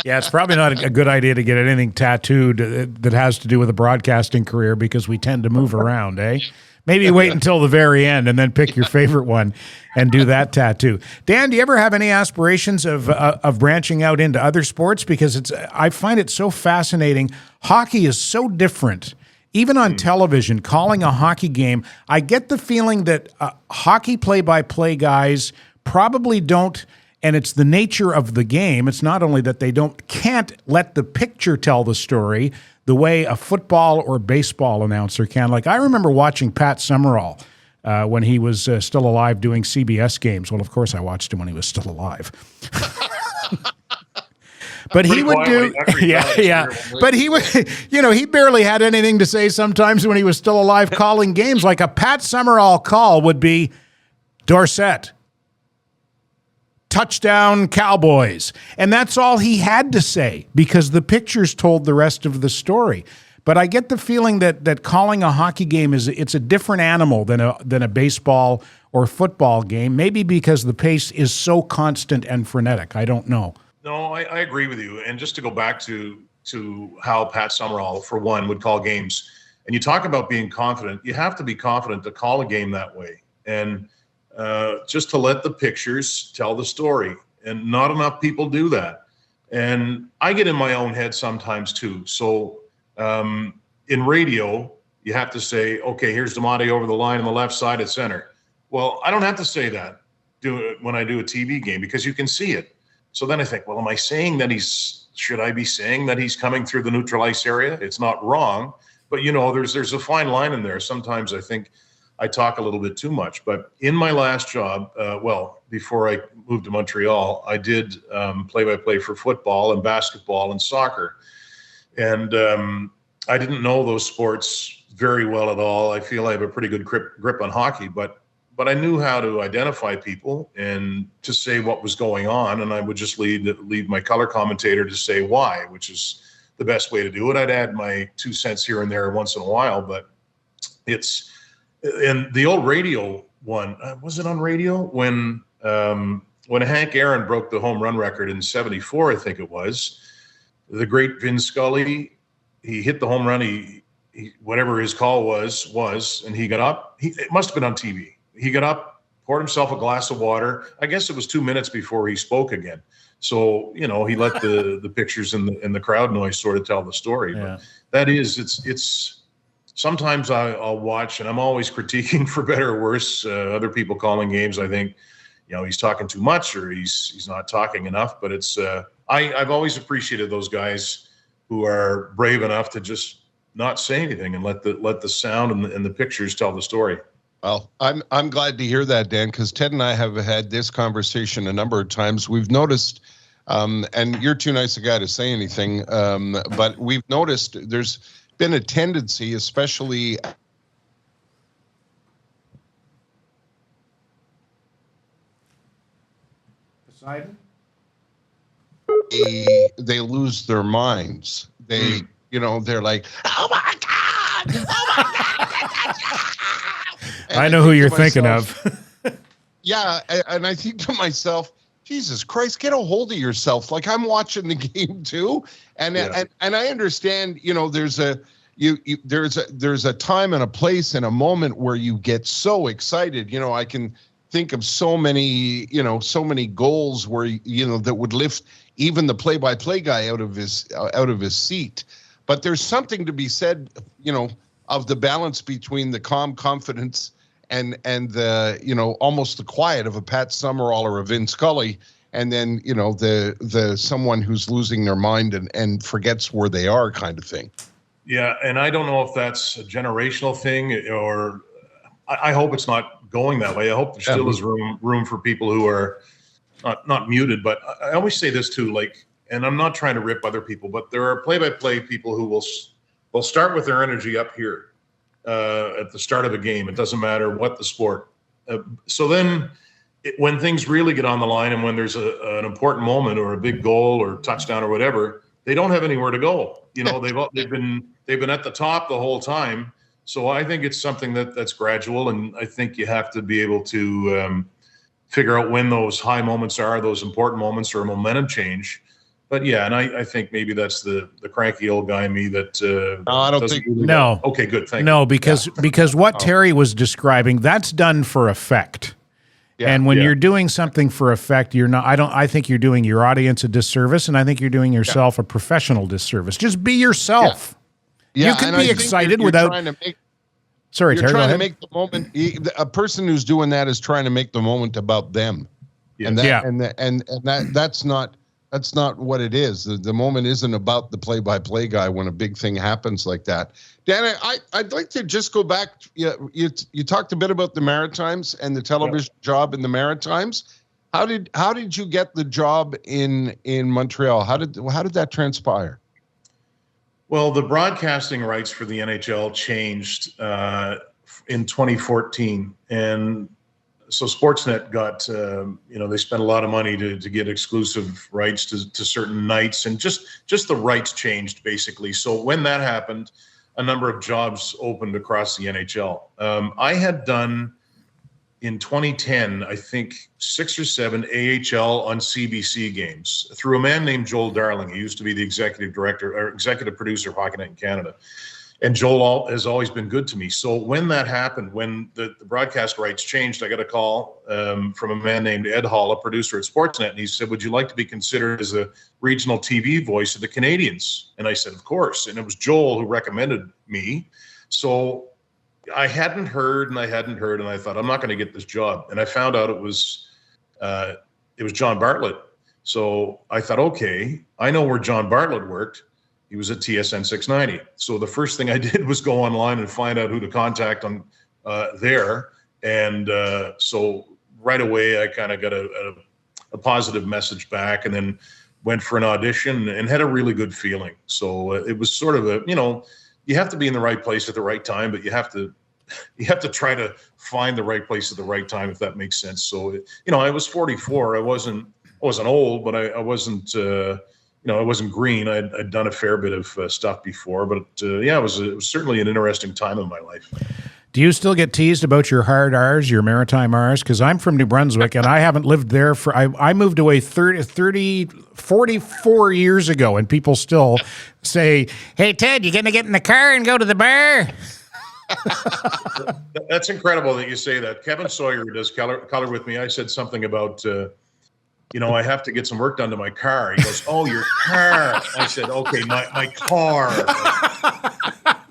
Yeah, it's probably not a good idea to get anything tattooed that has to do with a broadcasting career, because we tend to move around, eh? Maybe wait until the very end and then pick your favorite one and do that tattoo. Dan, do you ever have any aspirations of branching out into other sports? Because I find it so fascinating. Hockey is so different. Even on television, calling a hockey game, I get the feeling that hockey play-by-play guys probably don't, and it's the nature of the game. It's not only that they can't let the picture tell the story the way a football or baseball announcer can. Like, I remember watching Pat Summerall when he was still alive doing CBS games. Well, of course, I watched him when he was still alive. But he would do, But he would, he barely had anything to say sometimes when he was still alive calling games. Like a Pat Summerall call would be, Dorsett, touchdown Cowboys. And that's all he had to say because the pictures told the rest of the story. But I get the feeling that calling a hockey game it's a different animal than a baseball or football game, maybe because the pace is so constant and frenetic. I don't know. No, I agree with you. And just to go back to how Pat Summerall, for one, would call games, and you talk about being confident, you have to be confident to call a game that way. And just to let the pictures tell the story. And not enough people do that. And I get in my own head sometimes too. So in radio, you have to say, okay, here's DeMonte over the line on the left side at center. Well, I don't have to say that when I do a TV game because you can see it. So then I think, well, am I saying that should I be saying that he's coming through the neutral ice area? It's not wrong, but there's a fine line in there. Sometimes I think I talk a little bit too much, but in my last job, before I moved to Montreal, I did play-by-play for football and basketball and soccer. And I didn't know those sports very well at all. I feel I have a pretty good grip on hockey, but I knew how to identify people and to say what was going on. And I would just leave my color commentator to say why, which is the best way to do it. I'd add my 2 cents here and there once in a while, but and the old radio one, was it on radio? When Hank Aaron broke the home run record in 74, I think it was, the great Vin Scully, he hit the home run. He whatever his call was, and he got up. It must have been on TV. He got up, poured himself a glass of water. I guess it was 2 minutes before he spoke again. So, he let the pictures and the crowd noise sort of tell the story. Yeah. But that is, it's sometimes I'll watch, and I'm always critiquing, for better or worse, other people calling games. I think, he's talking too much or he's not talking enough. But it's I've always appreciated those guys who are brave enough to just not say anything and let the sound and the pictures tell the story. Well, I'm glad to hear that, Dan, because Ted and I have had this conversation a number of times. We've noticed, and you're too nice a guy to say anything, but we've noticed there's been a tendency, especially Poseidon? They lose their minds. They're like, oh my God, oh my God. I know who you're thinking of. Yeah, and I think to myself, Jesus Christ, get a hold of yourself. Like, I'm watching the game too, and I understand. There's a time and a place and a moment where you get so excited. I can think of so many goals where that would lift even the play-by-play guy out of his seat. But there's something to be said, of the balance between the calm confidence and the almost the quiet of a Pat Summerall or a Vin Scully, and then the someone who's losing their mind and forgets where they are, kind of thing. Yeah, and I don't know if that's a generational thing, or I hope it's not going that way. I hope there still is room for people who are not muted. But I always say this too, and I'm not trying to rip other people, but there are play-by-play people who will start with their energy up here at the start of a game. It doesn't matter what the sport. So then when things really get on the line and when there's an important moment or a big goal or touchdown or whatever, they don't have anywhere to go. They've been at the top the whole time. So I think it's something that's gradual, and I think you have to be able to figure out when those high moments are, those important moments, or a momentum change. But yeah, and I think maybe that's the cranky old guy in me that. No, I don't think. No. Okay, good. Thank you. No, because what Terry was describing, that's done for effect. Yeah, and when you're doing something for effect, you're not. I think you're doing your audience a disservice, and I think you're doing yourself a professional disservice. Just be yourself. Yeah. You can be excited without. Sorry, Terry. You're trying to make the moment. A person who's doing that is trying to make the moment about them, and that's not. That's not what it is. The moment isn't about the play-by-play guy when a big thing happens like that. Dan, I'd like to just go back. You talked a bit about the Maritimes and the television job in the Maritimes. How did you get the job in Montreal? How did that transpire? Well, the broadcasting rights for the NHL changed in 2014, and so Sportsnet got, they spent a lot of money to get exclusive rights to certain nights, and just the rights changed basically. So when that happened, a number of jobs opened across the NHL. I had done in 2010, I think 6 or 7 AHL on CBC games through a man named Joel Darling. He used to be the executive director or executive producer of Hockey Night in Canada. And Joel has always been good to me. So when that happened, when the broadcast rights changed, I got a call from a man named Ed Hall, a producer at Sportsnet. And he said, would you like to be considered as a regional TV voice of the Canadiens? And I said, of course. And it was Joel who recommended me. So I hadn't heard, and I thought, I'm not going to get this job. And I found out it was John Bartlett. So I thought, okay, I know where John Bartlett worked. He was at TSN 690. So the first thing I did was go online and find out who to contact on there. And so right away, I kind of got a positive message back, and then went for an audition and had a really good feeling. So it was sort of you have to be in the right place at the right time, but you have to try to find the right place at the right time, if that makes sense. So, I was 44. I wasn't old, but I wasn't, I wasn't green. I'd done a fair bit of stuff before, but it was certainly an interesting time in my life. Do you still get teased about your hard R's, your maritime R's? Because I'm from New Brunswick, and I haven't lived there I moved away 44 years ago, and people still say, hey, Ted, you going to get in the car and go to the bar? That's incredible that you say that. Kevin Sawyer, who does color with me, I said something about, I have to get some work done to my car. He goes, oh, your car. I said, okay, my car.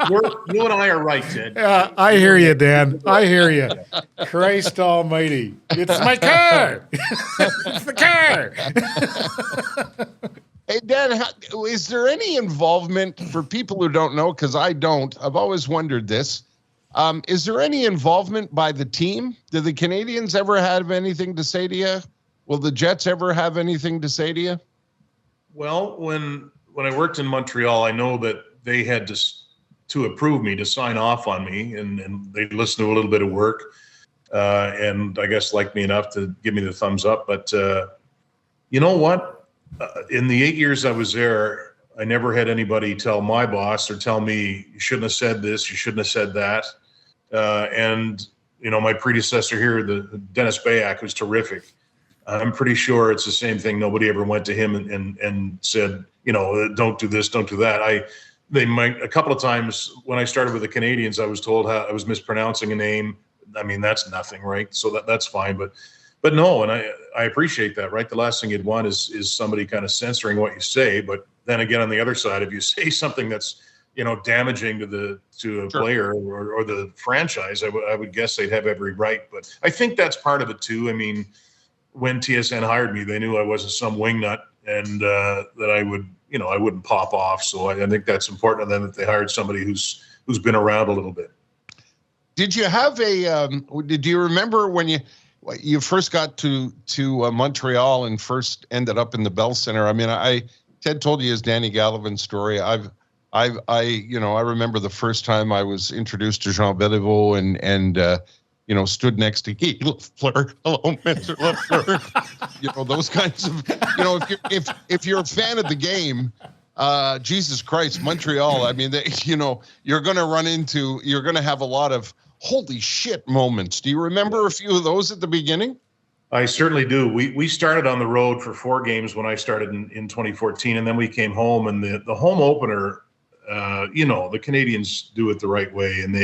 You and I are right, Ted. Yeah, I hear you, Dan. I hear you. Christ almighty. It's my car. It's the car. Hey, Dan, is there any involvement for people who don't know? Because I don't. I've always wondered this. Is there any involvement by the team? Do the Canadiens ever have anything to say to you? Will the Jets ever have anything to say to you? Well, when I worked in Montreal, I know that they had to approve me, to sign off on me, and they listened to a little bit of work, and I guess liked me enough to give me the thumbs up. But you know what? In the 8 years I was there, I never had anybody tell my boss or tell me, you shouldn't have said this, you shouldn't have said that. And my predecessor here, the Dennis Bayak, was terrific. I'm pretty sure it's the same thing. Nobody ever went to him and said, don't do this, don't do that. A couple of times when I started with the Canadiens, I was told how I was mispronouncing a name. I mean, that's nothing, right? So that's fine. But no, and I appreciate that, right? The last thing you'd want is somebody kind of censoring what you say. But then again, on the other side, if you say something that's damaging to a player or the franchise, I would guess they'd have every right. But I think that's part of it too. I mean, when TSN hired me, they knew I wasn't some wingnut, and that I wouldn't pop off. So I think that's important to them, that they hired somebody who's been around a little bit. Did you have did you remember when you first got to Montreal and first ended up in the Bell Center? I mean, Ted told you his Danny Gallivan story. I remember the first time I was introduced to Jean Beliveau and stood next to Guy Lafleur. Hello, Mr. Lafleur. Those kinds of, if you're a fan of the game, Jesus Christ, Montreal. I mean, you're going to have a lot of holy shit moments. Do you remember a few of those at the beginning? I certainly do. We started on the road for 4 games when I started in 2014, and then we came home, and the home opener, the Canadiens do it the right way, and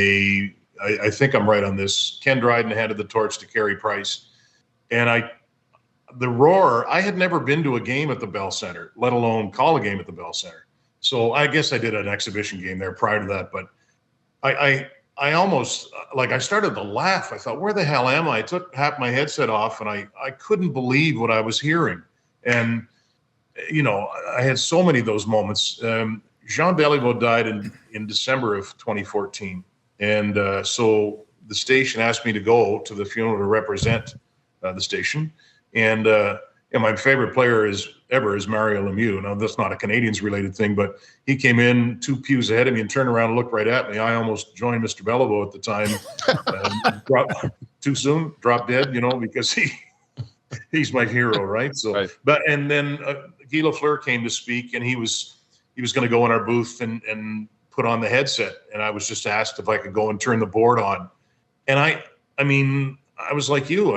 I think I'm right on this. Ken Dryden handed the torch to Carey Price, and the Roar, I had never been to a game at the Bell Center, let alone call a game at the Bell Center. So I guess I did an exhibition game there prior to that, but I almost, I started to laugh. I thought, where the hell am I? I took half my headset off, and I couldn't believe what I was hearing. And, I had so many of those moments. Jean Beliveau died in December of 2014. And so the station asked me to go to the funeral to represent the station. And my favorite player is ever is Mario Lemieux. Now, that's not a Canadians-related thing, but he came in 2 pews ahead of me and turned around and looked right at me. I almost joined Mr. Beliveau at the time. Dropped too soon, dropped dead, because he's my hero, right? So, right. And then Guy Lafleur came to speak, and he was going to go in our booth and put on the headset, and I was just asked if I could go and turn the board on. And I was like you.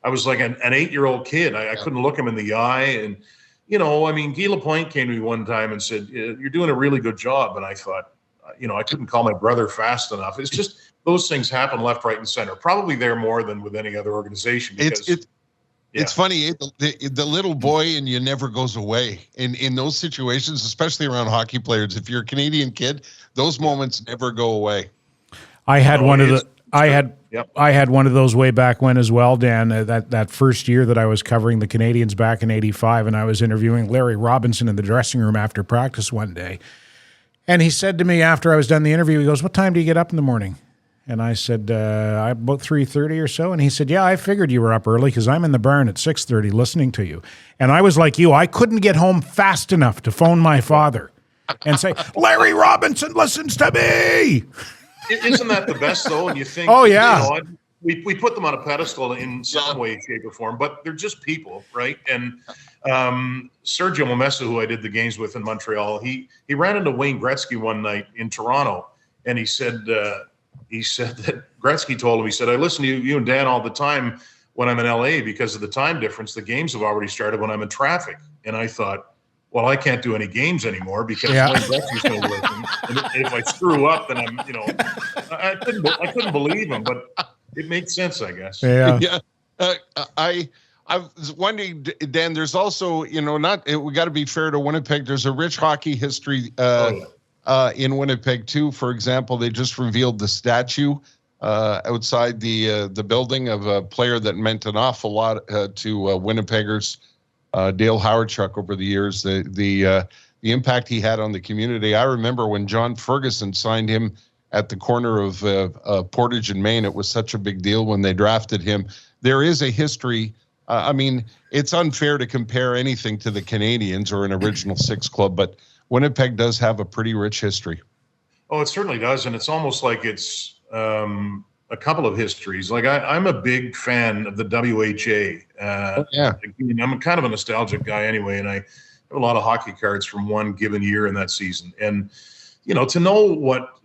I was like an 8-year-old kid. I couldn't look him in the eye. And, Guy Lapointe came to me one time and said, "You're doing a really good job." And I thought, I couldn't call my brother fast enough. It's just those things happen left, right, and center. Probably there more than with any other organization. Because, it's funny. The little boy in you never goes away. In those situations, especially around hockey players, if you're a Canadian kid, those moments never go away. I had I had one of those way back when as well, Dan. That first year that I was covering the Canadians back in '85, and I was interviewing Larry Robinson in the dressing room after practice one day. And he said to me after I was done the interview, he goes, "What time do you get up in the morning?" And I said, about 3:30 or so. And he said, "Yeah, I figured you were up early because I'm in the barn at 6:30 listening to you." And I was like you. I couldn't get home fast enough to phone my father and say, "Larry Robinson listens to me." Isn't that the best, though? And you think, oh, yeah. We put them on a pedestal in some way, shape, or form, but they're just people, right? And Sergio Momessa, who I did the games with in Montreal, he ran into Wayne Gretzky one night in Toronto, and he said that Gretzky told him, he said, "I listen to you and Dan all the time when I'm in LA because of the time difference. The games have already started when I'm in traffic." And I thought, well, I can't do any games anymore because Wayne Gretzky's going to listen. And if I screw up, then I'm, I couldn't believe him, but it makes sense, I guess. Yeah. I was wondering, Dan, there's also, we got to be fair to Winnipeg. There's a rich hockey history in Winnipeg too. For example, they just revealed the statue outside the building of a player that meant an awful lot to Winnipeggers. Dale Howardchuk over the years, the impact he had on the community. I remember when John Ferguson signed him at the corner of Portage and Maine. It was such a big deal when they drafted him. There is a history. It's unfair to compare anything to the Canadians or an Original Six club, but Winnipeg does have a pretty rich history. Oh, it certainly does, and it's almost like it's a couple of histories. Like I'm a big fan of the WHA. I'm kind of a nostalgic guy anyway, and I have a lot of hockey cards from one given year in that season. And to know what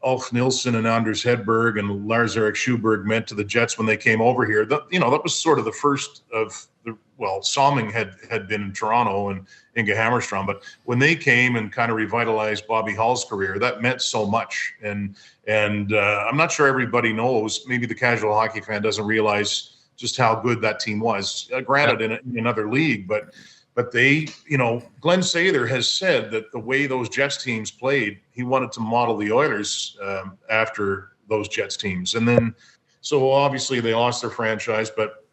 Ulf Nilsson and Anders Hedberg and Lars-Erik Schuberg meant to the Jets when they came over here, that was sort of the first of the. Well, Salming had been in Toronto and Inge Hammerstrom, but when they came and kind of revitalized Bobby Hull's career, that meant so much. And I'm not sure everybody knows. Maybe the casual hockey fan doesn't realize just how good that team was. Granted, in another league, but they, Glenn Sather has said that the way those Jets teams played, he wanted to model the Oilers after those Jets teams. And then, so obviously they lost their franchise, but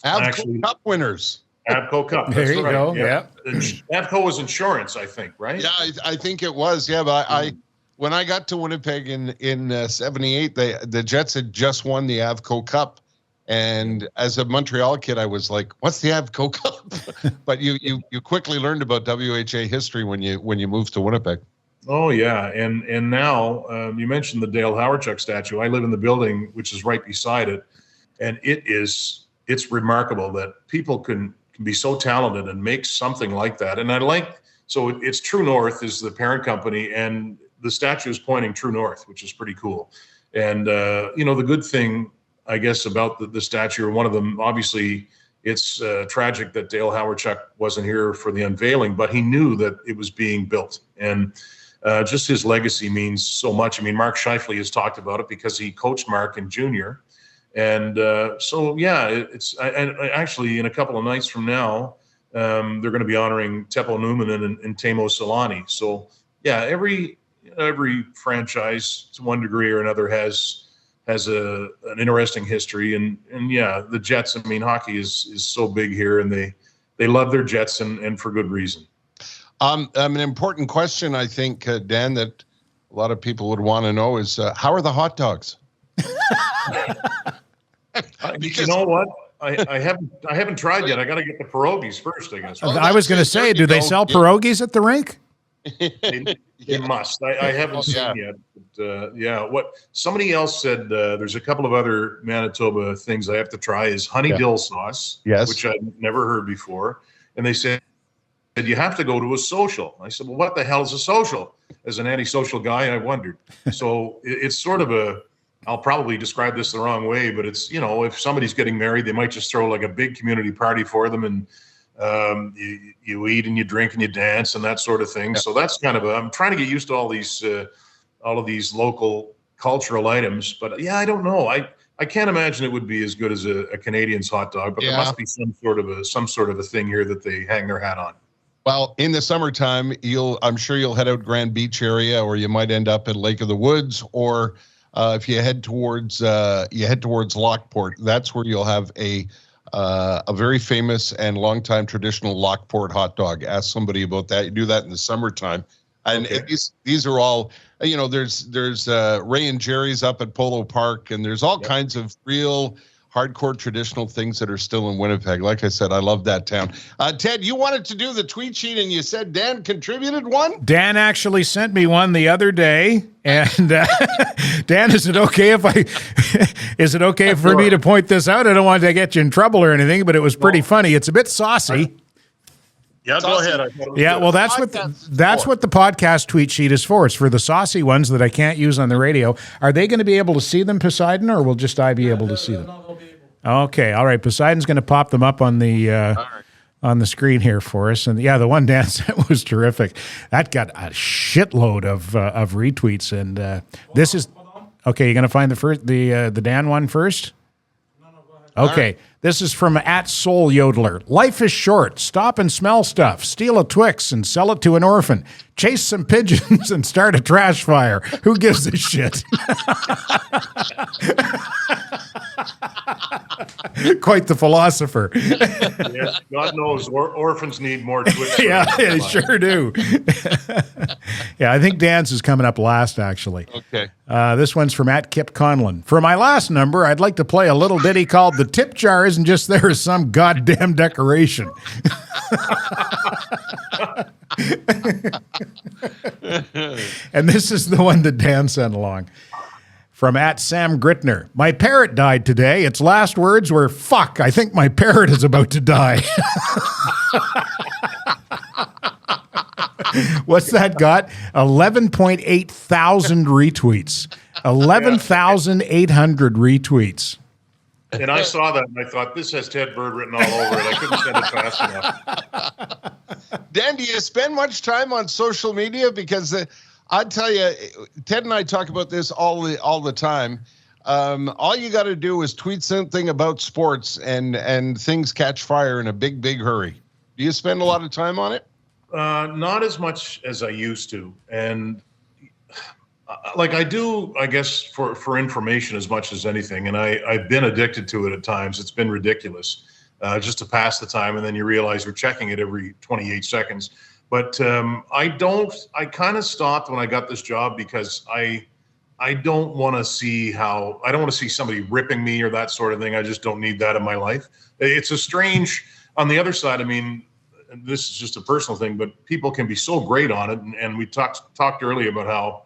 Avco Cup winners. Avco Cup. There you go. Yeah. Avco was insurance, I think, right? Yeah, I think it was. Yeah, but when I got to Winnipeg in '78, the Jets had just won the Avco Cup, and as a Montreal kid, I was like, "What's the Avco Cup?" But you quickly learned about WHA history when you moved to Winnipeg. Oh yeah, and now you mentioned the Dale Howardchuk statue. I live in the building which is right beside it, and it's remarkable that people can be so talented and make something like that. And so it's True North is the parent company, and the statue is pointing true north, which is pretty cool. And the good thing, I guess, about the statue, or one of them, obviously, it's tragic that Dale Howardchuk wasn't here for the unveiling, but he knew that it was being built, and just his legacy means so much. Mark Scheifele has talked about it because he coached Mark in junior. And it's actually in a couple of nights from now, they're going to be honoring Teppo Numminen and Teemu Selanne. So yeah, every franchise to one degree or another has an interesting history, and yeah, the Jets. Hockey is so big here, and they love their Jets, and for good reason. An important question, I think, Dan, that a lot of people would want to know is how are the hot dogs? You know what? I haven't tried yet. I got to get the pierogies first, I guess. I was going to say, do they sell pierogies at the rink? They must. I haven't seen yet. But, what somebody else said, there's a couple of other Manitoba things I have to try is honey dill sauce, which I've never heard before. And they said, you have to go to a social. I said, well, what the hell is a social? As an antisocial guy, I wondered. So it's sort of I'll probably describe this the wrong way, but it's, if somebody's getting married, they might just throw like a big community party for them, and you eat and you drink and you dance and that sort of thing. So that's kind of I'm trying to get used to all of these local cultural items. But I don't know. I can't imagine it would be as good as a Canadian's hot dog, but there must be some sort of a thing here that they hang their hat on. Well, in the summertime, I'm sure you'll head out Grand Beach area, or you might end up at Lake of the Woods, or if you head towards Lockport, that's where you'll have a very famous and longtime traditional Lockport hot dog. Ask somebody about that. You do that in the summertime, and these are all. There's Ray and Jerry's up at Polo Park, and there's all kinds of real hardcore traditional things that are still in Winnipeg. Like I said, I love that town. Ted, you wanted to do the tweet sheet, and you said Dan contributed one? Dan actually sent me one the other day. And Dan, is it okay for me to point this out? I don't want to get you in trouble or anything, but it was pretty funny. It's a bit saucy. Yeah, go ahead. Yeah, well, that's what the podcast tweet sheet is for. It's for the saucy ones that I can't use on the radio. Are they going to be able to see them, Poseidon, or will just I be able to see them? Okay, all right. Poseidon's going to pop them up on the screen here for us. And the one Dan sent was terrific. That got a shitload of retweets. And this is okay. You're going to find the Dan one first. Okay, this is from @SoulYodler. Life is short. Stop and smell stuff. Steal a Twix and sell it to an orphan. Chase some pigeons and start a trash fire. Who gives a shit? Quite the philosopher. Yeah, God knows orphans need more Twix. Yeah, they sure do. Yeah, I think Dan's is coming up last, actually. Okay. This one's from @Kip Conlon. For my last number, I'd like to play a little ditty called The Tip Jar Isn't Just There as Some Goddamn Decoration. And this is the one that Dan sent along. From @Sam Gritner. My parrot died today. Its last words were, "Fuck, I think my parrot is about to die." What's that got? 11.8 thousand retweets. 11,800 retweets. And I saw that and I thought, this has Ted Bird written all over it. I couldn't send it fast enough. Dan, do you spend much time on social media? Because I'd tell you, Ted and I talk about this all the time. All you got to do is tweet something about sports, and things catch fire in a big hurry. Do you spend a lot of time on it? Not as much as I used to, and like I do, I guess for information as much as anything. And I've been addicted to it at times. It's been ridiculous, just to pass the time, and then you realize you're checking it every 28 seconds. But I kind of stopped when I got this job because I don't want to see somebody ripping me or that sort of thing. I just don't need that in my life. It's a strange, on the other side, I mean, this is just a personal thing, but people can be so great on it. And we talked earlier about how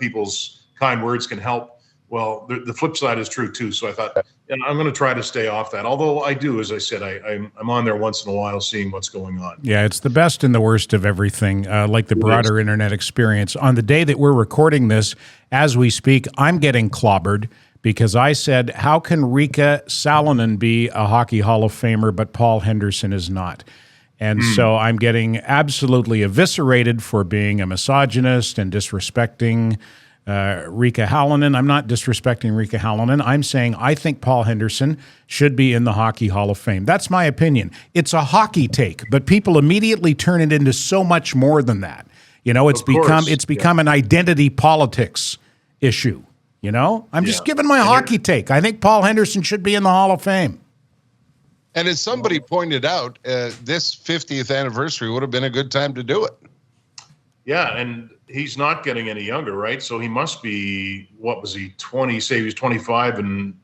people's kind words can help. Well, the flip side is true too. So I thought, and I'm going to try to stay off that. Although I do, as I said, I'm on there once in a while seeing what's going on. Yeah, it's the best and the worst of everything, like the broader internet experience. On the day that we're recording this, as we speak, I'm getting clobbered because I said, how can Rika Salonen be a Hockey Hall of Famer, but Paul Henderson is not? And so I'm getting absolutely eviscerated for being a misogynist and disrespecting Rika Halonen. I'm not disrespecting Rika Halonen. I'm saying I think Paul Henderson should be in the Hockey Hall of Fame. That's my opinion. It's a hockey take, but people immediately turn it into so much more than that. You know, it's become an identity politics issue. You know, I'm just giving my hockey take. I think Paul Henderson should be in the Hall of Fame. And as somebody pointed out, this 50th anniversary would have been a good time to do it. Yeah, and he's not getting any younger, right? So he must be, what was he, 20, say he was 25 in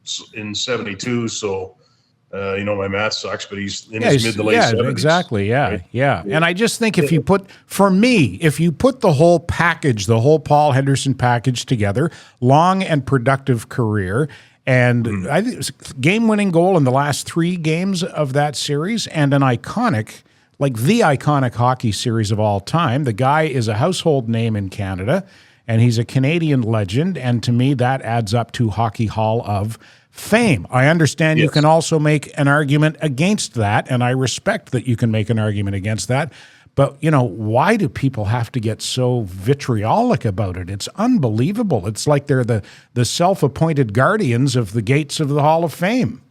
72. So My math sucks, but he's in his mid to late 70s. Exactly. Yeah, right? yeah. And I just think if you put the whole package, the whole Paul Henderson package together, long and productive career, and I think it was game-winning goal in the last 3 games of that series, and an iconic, like the iconic hockey series of all time. The guy is a household name in Canada, and he's a Canadian legend, and to me that adds up to Hockey Hall of Fame. I understand you can also make an argument against that, and I respect that you can make an argument against that. But, why do people have to get so vitriolic about it? It's unbelievable. It's like they're the self-appointed guardians of the gates of the Hall of Fame.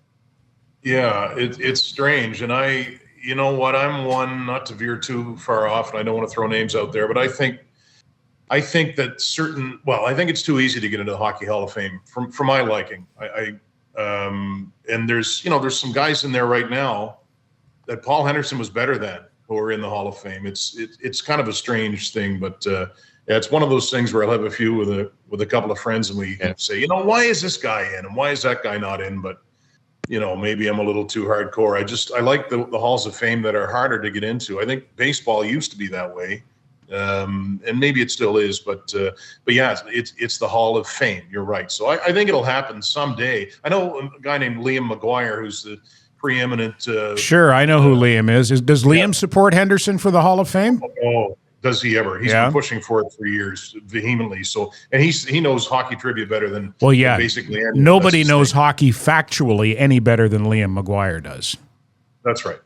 Yeah, it's strange. And I'm one, not to veer too far off, and I don't want to throw names out there, but I think that I think it's too easy to get into the Hockey Hall of Fame for my liking. And there's some guys in there right now that Paul Henderson was better than who are in the Hall of Fame. It's kind of a strange thing, but it's one of those things where I'll have a few with a couple of friends, and we say, why is this guy in and why is that guy not in? But maybe I'm a little too hardcore. I like the halls of fame that are harder to get into. I think baseball used to be that way. And maybe it still is, but yeah, it's the Hall of Fame. You're right. So I think it'll happen someday. I know a guy named Liam McGuire, who's the preeminent. Sure, I know who Liam is. Does Liam support Henderson for the Hall of Fame? Oh, does he ever? He's been pushing for it for years, vehemently. So, and he knows hockey trivia better than basically anyone. Nobody knows hockey factually any better than Liam McGuire does. That's right.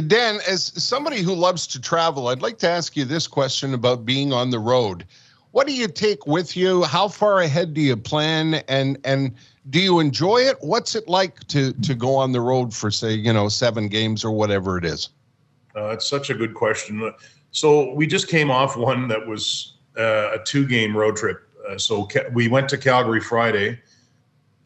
Dan, as somebody who loves to travel, I'd like to ask you this question about being on the road. What do you take with you? How far ahead do you plan? And do you enjoy it? What's it like to go on the road for, say, 7 games or whatever it is? It's such a good question. So we just came off one that was a 2-game road trip. So we went to Calgary Friday,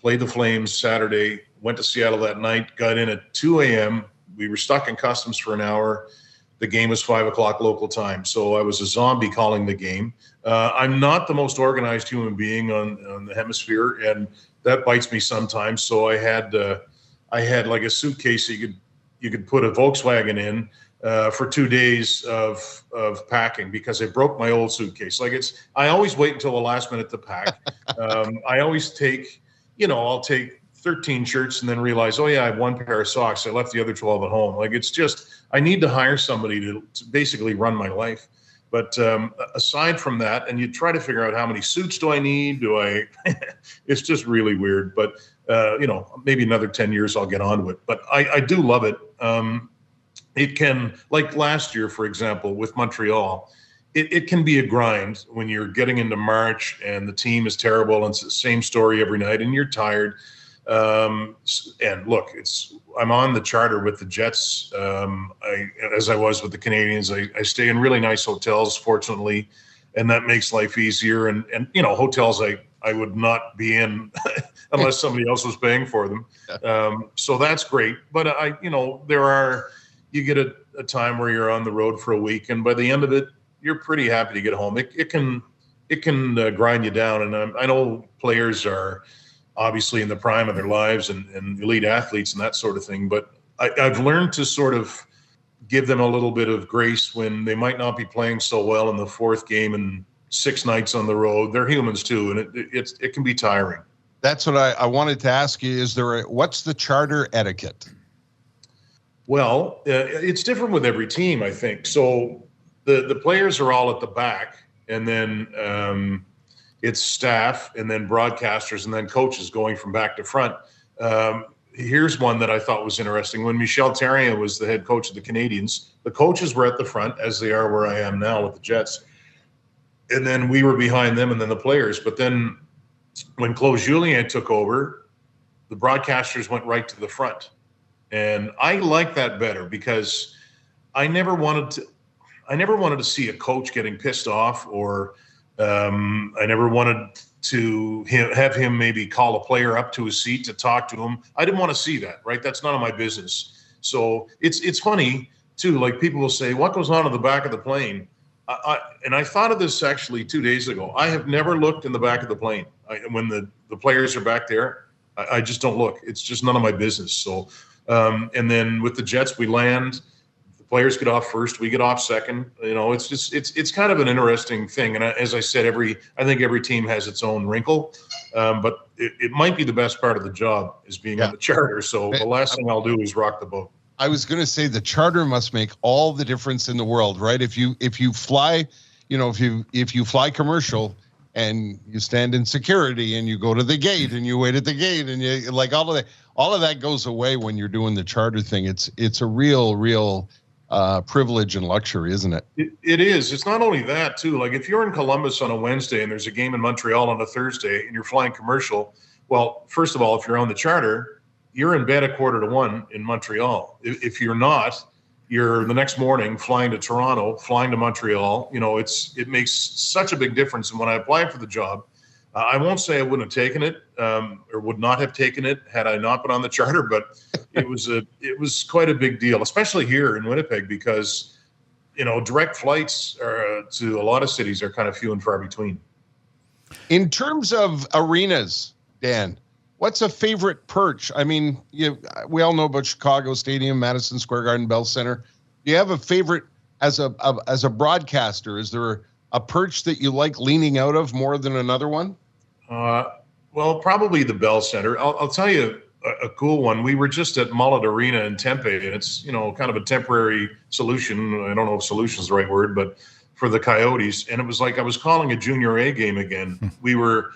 played the Flames Saturday, went to Seattle that night, got in at 2 a.m., we were stuck in customs for an hour. The game was 5 o'clock local time. So I was a zombie calling the game. I'm not the most organized human being on the hemisphere, and that bites me sometimes. So I had like a suitcase you could put a Volkswagen in for 2 days of packing, because I broke my old suitcase. I always wait until the last minute to pack. I always take, I'll take 13 shirts and then realize, I have 1 pair of socks. I left the other 12 at home. I need to hire somebody to basically run my life. But aside from that, and you try to figure out how many suits do I need? It's just really weird. But, maybe another 10 years I'll get onto it. But I do love it. It can, like last year, for example, with Montreal, it can be a grind when you're getting into March and the team is terrible and it's the same story every night and you're tired. And look, I'm on the charter with the Jets. As I was with the Canadians, I stay in really nice hotels, fortunately, and that makes life easier. And hotels I would not be in unless somebody else was paying for them. So that's great. But you get a time where you're on the road for a week, and by the end of it, you're pretty happy to get home. It can grind you down. And I know players are obviously in the prime of their lives and elite athletes and that sort of thing. But I've learned to sort of give them a little bit of grace when they might not be playing so well in the 4th game and 6 nights on the road. They're humans too, and it can be tiring. That's what I wanted to ask you. What's the charter etiquette? Well, it's different with every team, I think. So the players are all at the back, and then it's staff, and then broadcasters, and then coaches going from back to front. Here's one that I thought was interesting. When Michel Therrien was the head coach of the Canadians, the coaches were at the front, as they are where I am now with the Jets. And then we were behind them, and then the players. But then when Claude Julien took over, the broadcasters went right to the front. And I like that better, because I never wanted to see a coach getting pissed off, or I never wanted to have him maybe call a player up to his seat to talk to him. I didn't want to see that, right? That's none of my business. So it's funny too. Like, people will say, what goes on at the back of the plane? And I thought of this actually 2 days ago. I have never looked in the back of the plane when the players are back there. I just don't look. It's just none of my business. So, and then with the Jets, we land. The players get off first. We get off second. It's kind of an interesting thing. And as I said, I think every team has its own wrinkle. But it might be the best part of the job is being on the charter. So the last thing I'll do is rock the boat. I was going to say the charter must make all the difference in the world, right? If you fly, if you fly commercial and you stand in security and you go to the gate and you wait at the gate and you like all of that goes away when you're doing the charter thing. It's a real privilege and luxury, isn't it? It is. It's not only that too. Like if you're in Columbus on a Wednesday and there's a game in Montreal on a Thursday and you're flying commercial, well, first of all, if you're on the charter, you're in bed at 1:45 in Montreal. If you're not, you're the next morning flying to Toronto, flying to Montreal. It makes such a big difference. And when I applied for the job, I won't say I wouldn't have taken it or would not have taken it had I not been on the charter, but it was quite a big deal, especially here in Winnipeg, because direct flights to a lot of cities are kind of few and far between. In terms of arenas, Dan, what's a favorite perch? I mean, we all know about Chicago Stadium, Madison Square Garden, Bell Center. Do you have a favorite as a broadcaster? Is there a perch that you like leaning out of more than another one? Well, probably the Bell Center. I'll tell you a cool one. We were just at Mullet Arena in Tempe, and it's kind of a temporary solution. I don't know if solution is the right word, but for the Coyotes, and it was like I was calling a Junior A game again. We were.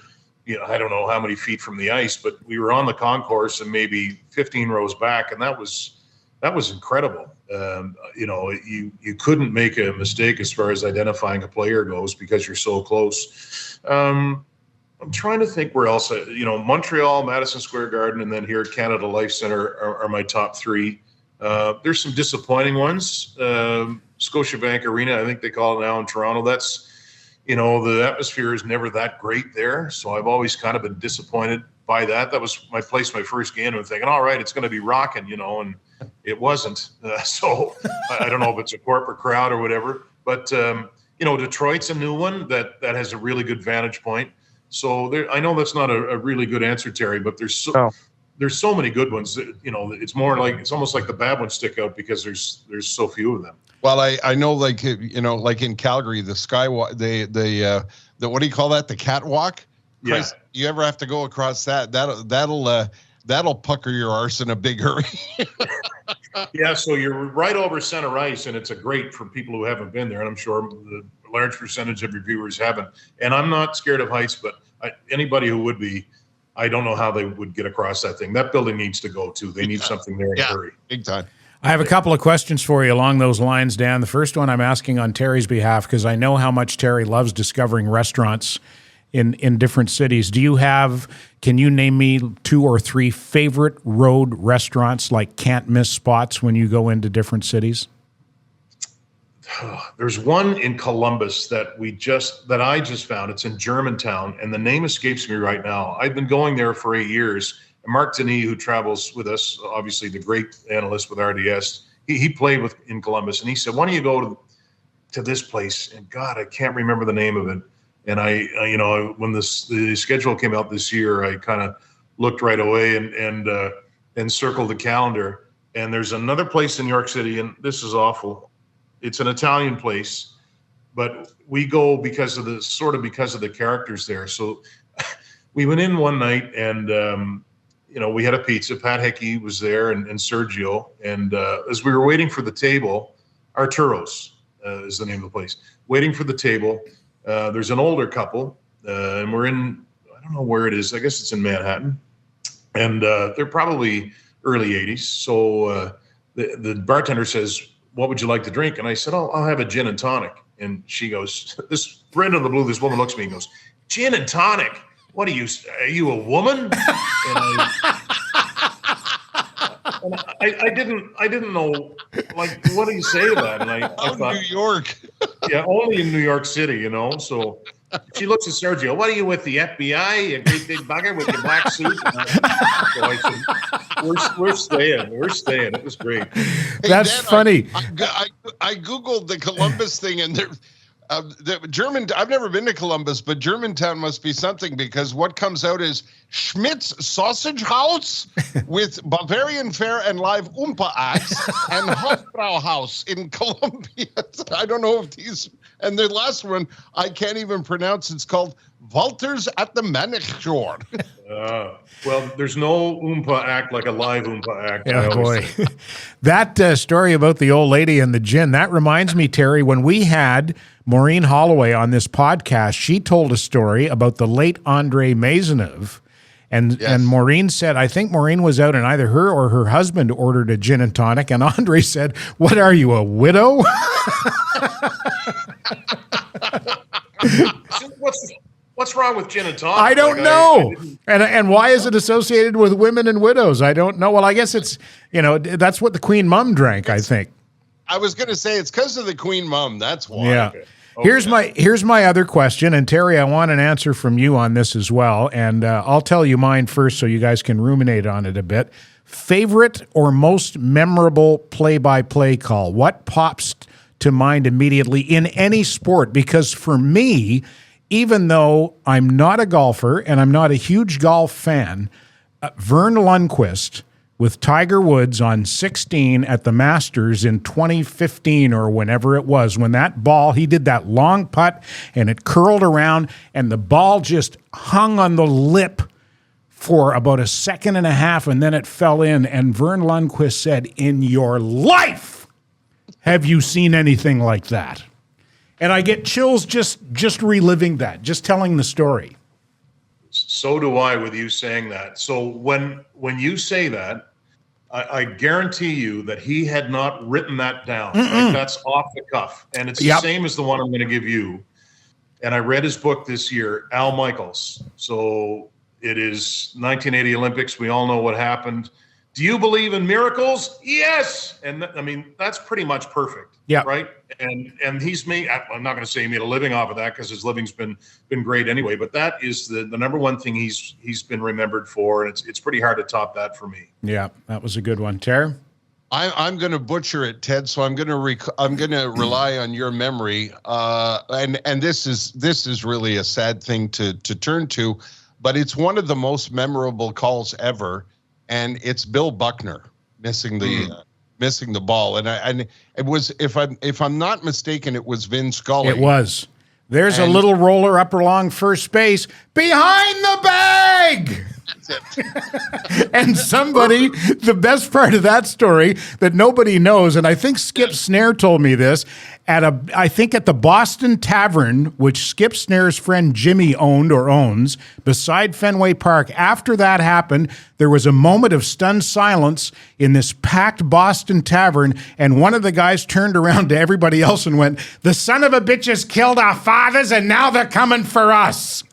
I don't know how many feet from the ice, but we were on the concourse and maybe 15 rows back, and that was incredible. You couldn't make a mistake as far as identifying a player goes because you're so close. I'm trying to think where else. Montreal, Madison Square Garden, and then here at Canada Life Center are my top three. There's some disappointing ones. Scotiabank Arena, I think they call it now in Toronto. That's the atmosphere is never that great there. So I've always kind of been disappointed by that. That was my first game. I'm thinking, all right, it's going to be rocking, and it wasn't. So I don't know if it's a corporate crowd or whatever, but Detroit's a new one that has a really good vantage point. So I know that's not a really good answer, Terry, but there's so many good ones that, it's almost like the bad ones stick out because there's so few of them. Well, I know, like in Calgary, the skywalk, the what do you call that? The catwalk. Yeah. Christ, you ever have to go across that? That'll pucker your arse in a big hurry. Yeah. So you're right over center ice, and it's a great for people who haven't been there, and I'm sure the large percentage of your viewers haven't. And I'm not scared of heights, but anybody who would be, I don't know how they would get across that thing. That building needs to go too. They need something there in a hurry. Big time. I have a couple of questions for you along those lines, Dan. The first one I'm asking on Terry's behalf because I know how much Terry loves discovering restaurants in different cities. Can you name me 2 or 3 favorite road restaurants, like can't miss spots when you go into different cities? There's one in Columbus that I just found. It's in Germantown, and the name escapes me right now. I've been going there for 8 years. Mark Denis, who travels with us, obviously the great analyst with RDS, he played in Columbus, and he said, "Why don't you go to this place?" And God, I can't remember the name of it. And I when the schedule came out this year, I kind of looked right away and circled the calendar. And there's another place in New York City, and this is awful. It's an Italian place, but we go because of the characters there. So we went in one night and. We had a pizza. Pat Hickey was there and Sergio. And as we were waiting for the table, Arturo's is the name of the place. Waiting for the table, there's an older couple, and we're in, I don't know where it is. I guess it's in Manhattan. And they're probably early 80s. So the bartender says, "What would you like to drink?" And I said, "I'll have a gin and tonic." And she goes, this red on the blue, this woman looks at me and goes, "Gin and tonic? What are you a woman?" And I didn't know, like, what do you say to that? And I thought, New York. Yeah, only in New York City, So she looks at Sergio. "What are you with, the FBI? You great big bugger with your black suit?" So I said, we're staying. It was great. That's Dan, funny. I Googled the Columbus thing, and The German. I've never been to Columbus, but Germantown must be something, because what comes out is Schmidt's Sausage House with Bavarian fare and live Oompa acts, and Hofbrauhaus in Columbia. I don't know if these. And the last one I can't even pronounce. It's called Walters at the Manichshore. Well, there's no Oompa act like a live Oompa act. Yeah, boy. That story about the old lady and the gin, that reminds me, Terry, when we had Maureen Holloway on this podcast, she told a story about the late Andre Maisonneuve. And Maureen said, I think Maureen was out and either her or her husband ordered a gin and tonic. And Andre said, what are you, a widow? What's wrong with gin and tonic? I don't know. And why is it associated with women and widows? I don't know. Well, I guess it's, that's what the Queen Mum drank, I think. I was going to say it's because of the Queen Mum. That's why. Yeah. Okay. Here's my other question. And Terry, I want an answer from you on this as well. And I'll tell you mine first so you guys can ruminate on it a bit. Favorite or most memorable play-by-play call? What pops to mind immediately in any sport? Because for me, even though I'm not a golfer and I'm not a huge golf fan, Vern Lundquist with Tiger Woods on 16 at the Masters in 2015 or whenever it was, when that ball, he did that long putt and it curled around and the ball just hung on the lip for about a second and a half and then it fell in. And Vern Lundquist said, in your life, have you seen anything like that? And I get chills just reliving that, just telling the story. So do I with you saying that. So when you say that, I guarantee you that he had not written that down. Right? That's off the cuff. And it's the same as the one I'm going to give you. And I read his book this year, Al Michaels. So it is 1980 Olympics. We all know what happened. Do you believe in miracles? Yes. And that's pretty much perfect. Yeah. Right. And he's made, I'm not going to say he made a living off of that because his living's been great anyway, but that is the number one thing he's been remembered for. And it's pretty hard to top that for me. Yeah. That was a good one. Tara? I'm going to butcher it, Ted. So I'm going to rely on your memory. And this is really a sad thing to turn to, but it's one of the most memorable calls ever. And it's Bill Buckner missing the ball, and it was, if I'm not mistaken, it was Vin Scully. It was. There's a little roller up along first base behind the bag. That's it. And somebody, the best part of that story that nobody knows, and I think Skip Snare told me this, at the Boston Tavern, which Skip Snare's friend Jimmy owned or owns, beside Fenway Park. After that happened, there was a moment of stunned silence in this packed Boston Tavern, and one of the guys turned around to everybody else and went, "The son of a bitch has killed our fathers, and now they're coming for us."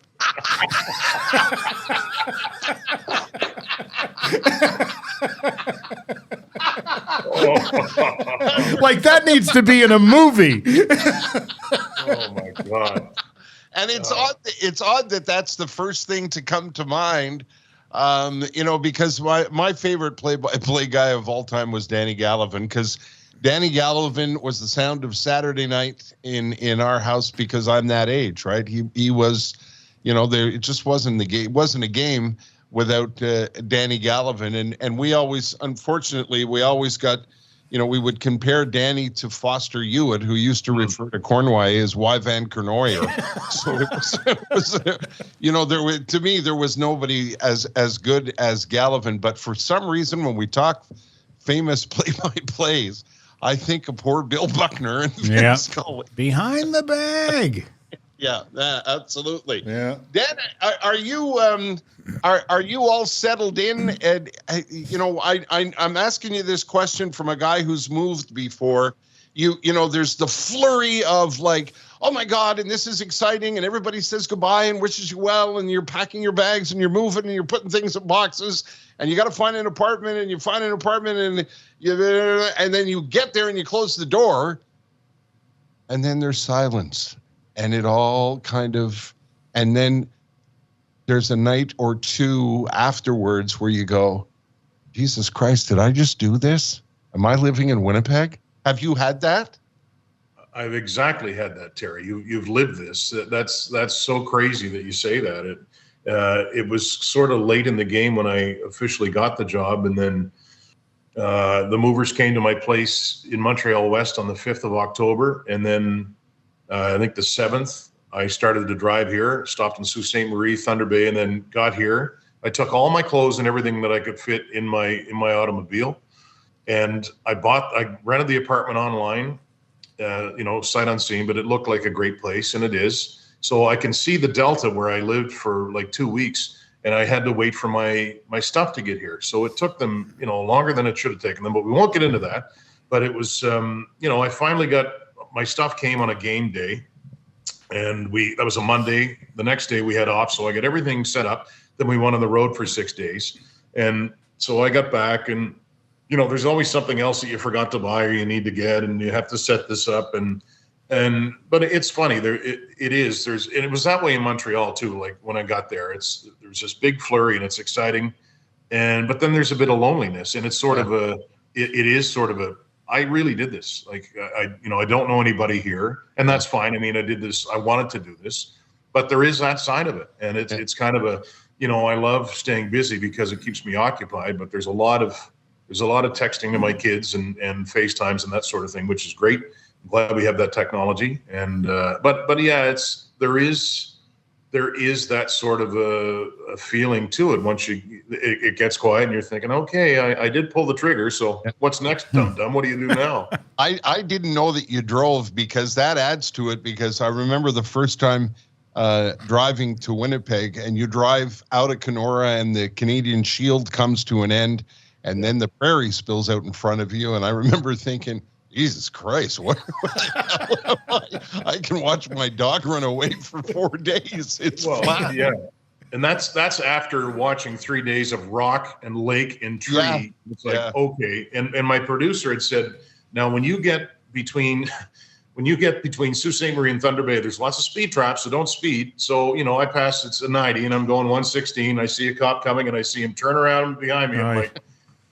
Like that needs to be in a movie. Oh my God. And it's odd that that's the first thing to come to mind. Because my favorite play-by-play guy of all time was Danny Gallivan, because Danny Gallivan was the sound of Saturday night in our house, because I'm that age, right? He was, it just wasn't the game. It wasn't a game without Danny Gallivan, and we always, unfortunately, got, we would compare Danny to Foster Hewitt, who used to refer to Cornway as Y Van Kernoyer. So it was to me, there was nobody as good as Gallivan. But for some reason, when we talk famous play-by-plays, I think of poor Bill Buckner and Vince Scully. Behind the bag. Yeah, absolutely. Yeah. Dan, are you all settled in? And I'm asking you this question from a guy who's moved before. There's the flurry of like, oh my God, and this is exciting, and everybody says goodbye and wishes you well, and you're packing your bags and you're moving and you're putting things in boxes, and you got to find an apartment, and you find an apartment, and then you get there and you close the door, and then there's silence. And it all and then there's a night or two afterwards where you go, Jesus Christ, did I just do this? Am I living in Winnipeg? Have you had that? I've exactly had that, Terry. You've lived this. That's so crazy that you say that. It was sort of late in the game when I officially got the job, and then the movers came to my place in Montreal West on the 5th of October, and then I think the 7th I started to drive here, stopped in Sault Ste. Marie, Thunder Bay, and then got here. I took all my clothes and everything that I could fit in my automobile, and I rented the apartment online, sight unseen, but it looked like a great place, and it is. So I can see the Delta where I lived for like 2 weeks, and I had to wait for my stuff to get here. So it took them, longer than it should have taken them, but we won't get into that. But it was, I finally got, my stuff came on a game day, and that was a Monday. The next day we had off, so I got everything set up. Then we went on the road for 6 days. And so I got back, and, there's always something else that you forgot to buy or you need to get, and you have to set this up. But it's funny. It was that way in Montreal too. Like when I got there, there's this big flurry and it's exciting. But then there's a bit of loneliness, and it's sort of I really did this. Like, I don't know anybody here, and that's fine. I mean, I did this, I wanted to do this, but there is that side of it. And it's kind of I love staying busy because it keeps me occupied, but there's a lot of texting to my kids and FaceTimes and that sort of thing, which is great. I'm glad we have that technology. And, but yeah, there is that sort of a feeling to it. Once it gets quiet and you're thinking, okay, I did pull the trigger. So what's next, dum-dum? What do you do now? I didn't know that you drove, because that adds to it, because I remember the first time driving to Winnipeg, and you drive out of Kenora and the Canadian Shield comes to an end, and then the prairie spills out in front of you. And I remember thinking, Jesus Christ, what I can watch my dog run away for 4 days. It's flat. Yeah. And that's after watching 3 days of rock and lake and tree. Yeah. It's like, okay. And my producer had said, now when you get between Sault Ste. Marie and Thunder Bay, there's lots of speed traps, so don't speed. So, I pass, it's a 90 and I'm going 116. I see a cop coming and I see him turn around behind me. I'm like,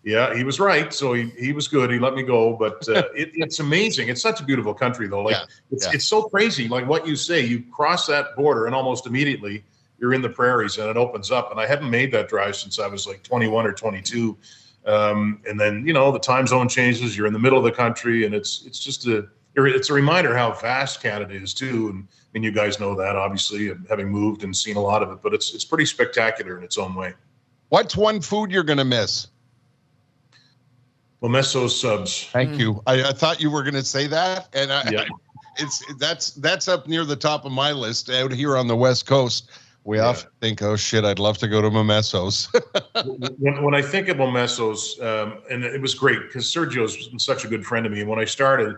yeah, he was right. So he was good. He let me go. But it's amazing. It's such a beautiful country, though. Like it's so crazy. Like what you say, you cross that border and almost immediately you're in the prairies and it opens up. And I hadn't made that drive since I was like 21 or 22. And then, the time zone changes. You're in the middle of the country, and it's just it's a reminder how vast Canada is too. And you guys know that, obviously, having moved and seen a lot of it. But it's pretty spectacular in its own way. What's one food you're going to miss? Messo's subs. Thank you. I thought you were going to say that, and that's up near the top of my list. Out here on the West Coast, we often think, "Oh shit, I'd love to go to Messo's." when I think of Messo's, and it was great because Sergio's such a good friend of me. And when I started,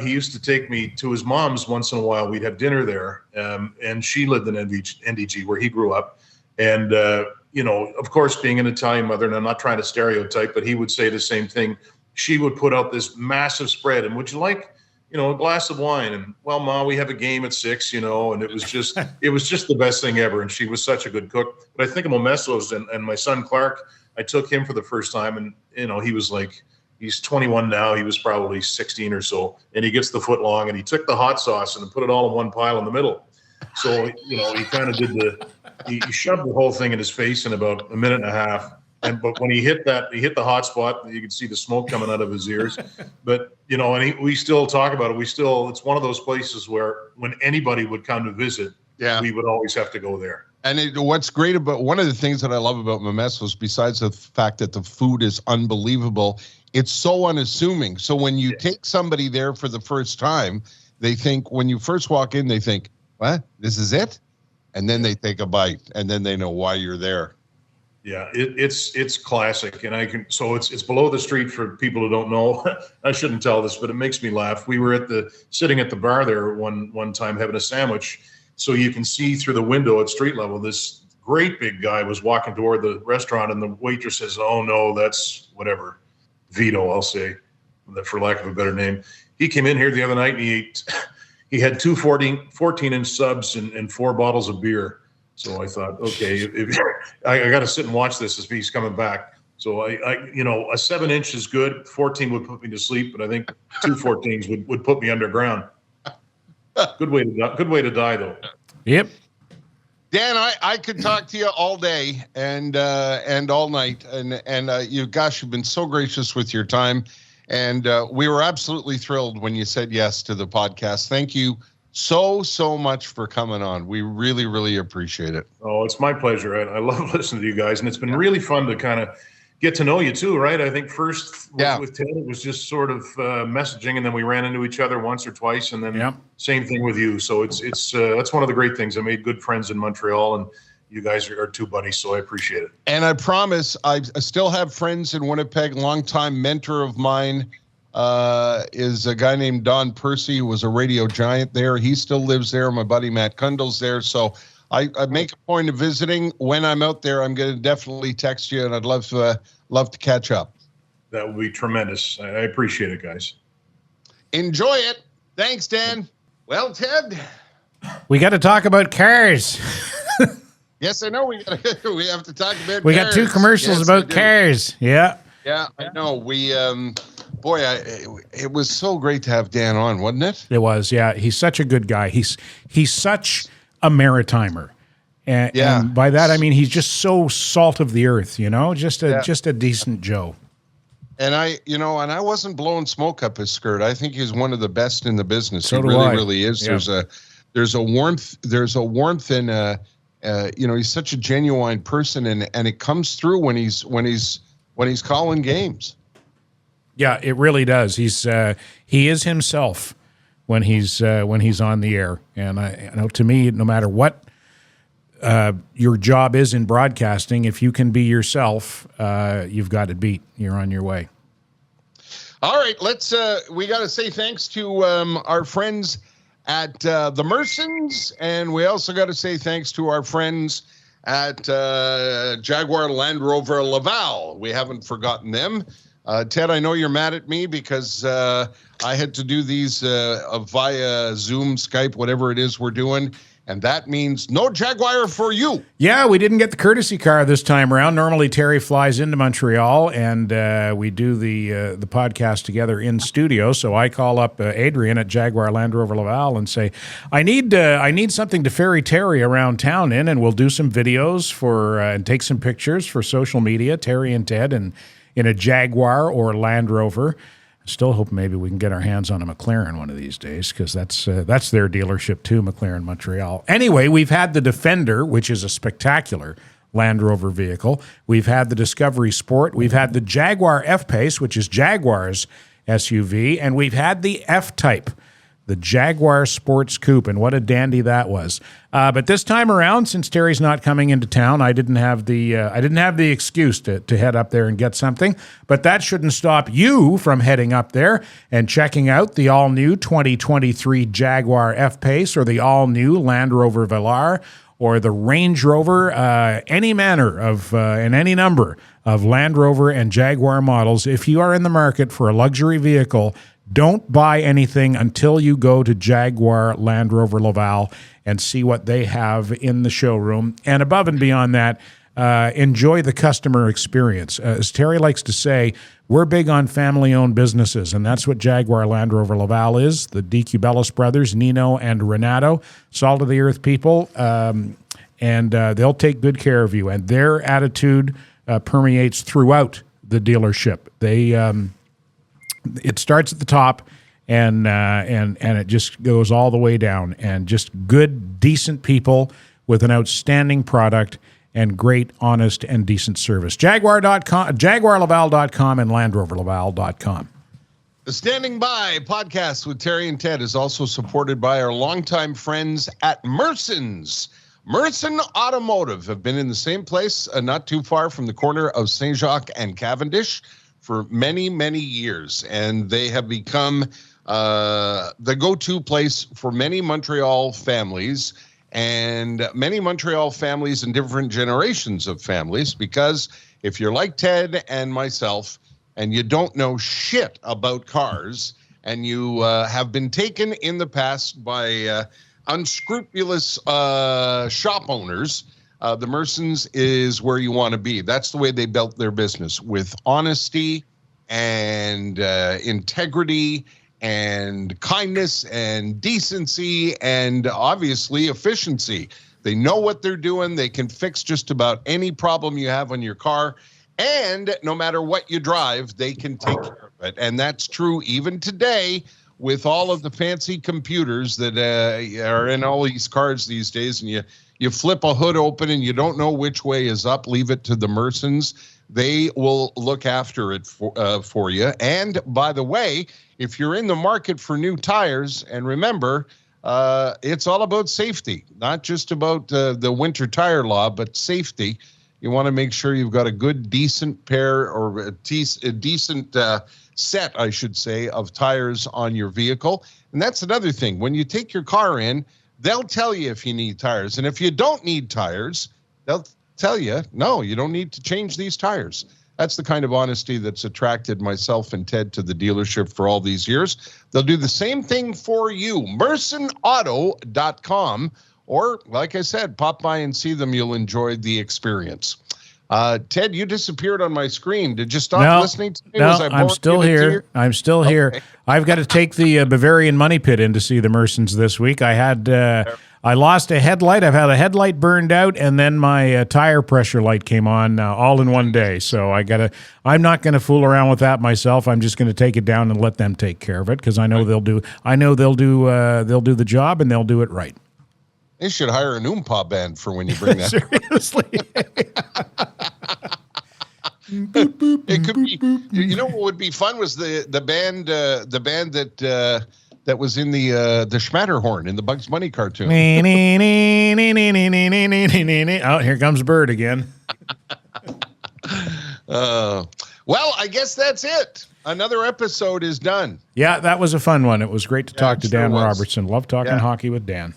he used to take me to his mom's once in a while. We'd have dinner there, and she lived in NDG where he grew up, and. Of course, being an Italian mother, and I'm not trying to stereotype, but he would say the same thing. She would put out this massive spread, and would you like, a glass of wine? And, well, Ma, we have a game at 6, and it was just the best thing ever. And she was such a good cook. But I think of Messo's and my son Clark, I took him for the first time, and, he was like, he's 21 now. He was probably 16 or so, and he gets the foot long, and he took the hot sauce and put it all in one pile in the middle. So, he kind of did he shoved the whole thing in his face in about a minute and a half. But when he hit the hot spot, you could see the smoke coming out of his ears. But, we still talk about it. It's one of those places where when anybody would come to visit, we would always have to go there. And what's great about, one of the things that I love about Messo's, besides the fact that the food is unbelievable, it's so unassuming. So when you take somebody there for the first time, they think, when you first walk in, they think, what? This is it? And then they take a bite, and then they know why you're there. Yeah, it's classic, and it's below the street for people who don't know. I shouldn't tell this, but it makes me laugh. We were sitting at the bar there one time having a sandwich, so you can see through the window at street level. This great big guy was walking toward the restaurant, and the waitress says, "Oh no, that's whatever, Vito." I'll say, for lack of a better name. He came in here the other night and he had two 14-inch subs and 4 bottles of beer. So I thought, okay, I got to sit and watch this as he's coming back. So a 7-inch is good. 14 would put me to sleep, but I think 2 14s would put me underground. Good way to die though. Yep. Dan, I could talk to you all day and all night, and you've been so gracious with your time, and we were absolutely thrilled when you said yes to the podcast. Thank you so much for coming on. We really, really appreciate it. Oh, it's my pleasure. I love listening to you guys, and it's been really fun to kind of get to know you too, right? I think first with Ted, it was just sort of messaging, and then we ran into each other once or twice, and then same thing with you. So it's that's one of the great things. I made good friends in Montreal, and you guys are two buddies, so I appreciate it. And I promise I still have friends in Winnipeg. Longtime mentor of mine is a guy named Don Percy, who was a radio giant there. He still lives there. My buddy Matt Kundle's there. So I make a point of visiting. When I'm out there, I'm going to definitely text you, and I'd love to catch up. That would be tremendous. I appreciate it, guys. Enjoy it. Thanks, Dan. Well, Ted, we got to talk about cars. Yes, I know. We have to talk about. We cars. got 2 commercials about cars. Yeah. Yeah, I know. We it was so great to have Dan on, wasn't it? It was. Yeah, he's such a good guy. He's such a maritimer. And by that I mean he's just so salt of the earth, just a decent Joe. And I wasn't blowing smoke up his skirt. I think he's one of the best in the business. So he really, I. really is. Yeah. There's a warmth in he's such a genuine person, and it comes through when he's calling games. Yeah, it really does. He is himself when he's on the air. And I know, to me, no matter what your job is in broadcasting, if you can be yourself, you've got it beat. You're on your way. All right, we got to say thanks to our friends at the Mersons, and we also got to say thanks to our friends at Jaguar Land Rover Laval. We haven't forgotten them. Ted, I know you're mad at me because I had to do these via Zoom, Skype, whatever it is we're doing, and that means no Jaguar for you. Yeah, we didn't get the courtesy car this time around. Normally, Terry flies into Montreal, and we do the podcast together in studio. So I call up Adrian at Jaguar Land Rover Laval and say, I need something to ferry Terry around town in, and we'll do some videos and take some pictures for social media, Terry and Ted, and in a Jaguar or Land Rover. Still hope maybe we can get our hands on a McLaren one of these days, because that's their dealership too, McLaren Montreal. Anyway, we've had the Defender, which is a spectacular Land Rover vehicle. We've had the Discovery Sport. We've had the Jaguar F-Pace, which is Jaguar's SUV. And we've had the F-Type, the Jaguar Sports Coupe, and what a dandy that was. But this time around, since Terry's not coming into town, I didn't have the excuse to head up there and get something. But that shouldn't stop you from heading up there and checking out the all-new 2023 Jaguar F-Pace, or the all-new Land Rover Velar, or the Range Rover, any manner of and any number of Land Rover and Jaguar models. If you are in the market for a luxury vehicle, don't buy anything until you go to Jaguar Land Rover Laval and see what they have in the showroom. And above and beyond that, enjoy the customer experience. As Terry likes to say, we're big on family-owned businesses, and that's what Jaguar Land Rover Laval is. The DeCubelis brothers, Nino and Renato, salt-of-the-earth people, and they'll take good care of you. And their attitude permeates throughout the dealership. It starts at the top, and it just goes all the way down. And just good, decent people with an outstanding product and great, honest, and decent service. Jaguar.com, JaguarLaval.com, and LandRoverLaval.com. The Standing By podcast with Terry and Ted is also supported by our longtime friends at Merson's. Merson Automotive have been in the same place, not too far from the corner of Saint Jacques and Cavendish, for many, many years, and they have become the go-to place for many Montreal families, and many Montreal families and different generations of families, because if you're like Ted and myself and you don't know shit about cars, and you have been taken in the past by unscrupulous shop owners, the Mersons is where you want to be. That's the way they built their business, with honesty and integrity and kindness and decency and obviously efficiency. They know what they're doing. They can fix just about any problem you have on your car. And no matter what you drive, they can take care of it. And that's true even today with all of the fancy computers that are in all these cars these days. And you flip a hood open and you don't know which way is up, leave it to the Mersons. They will look after it for you. And by the way, if you're in the market for new tires, and remember, it's all about safety, not just about the winter tire law, but safety. You want to make sure you've got a good, decent pair or a decent set, I should say, of tires on your vehicle. And that's another thing. When you take your car in, they'll tell you if you need tires. And if you don't need tires, they'll tell you, no, you don't need to change these tires. That's the kind of honesty that's attracted myself and Ted to the dealership for all these years. They'll do the same thing for you. MersonAuto.com. Or, like I said, pop by and see them. You'll enjoy the experience. Ted, you disappeared on my screen. Did you stop listening to me? No, I'm still here. I'm still here. I've got to take the Bavarian Money Pit in to see the Mersons this week. I lost a headlight. I've had a headlight burned out, and then my tire pressure light came on all in one day. So I'm not going to fool around with that myself. I'm just going to take it down and let them take care of it, because I know they'll do the job, and they'll do it right. They should hire an Oompa band for when you bring that. Seriously. It could be. You know what would be fun was the band that was in the Schmatterhorn in the Bugs Bunny cartoon. Oh, here comes Bird again. Well, I guess that's it. Another episode is done. Yeah, that was a fun one. It was great to talk to Dan Robertson. Love talking hockey with Dan.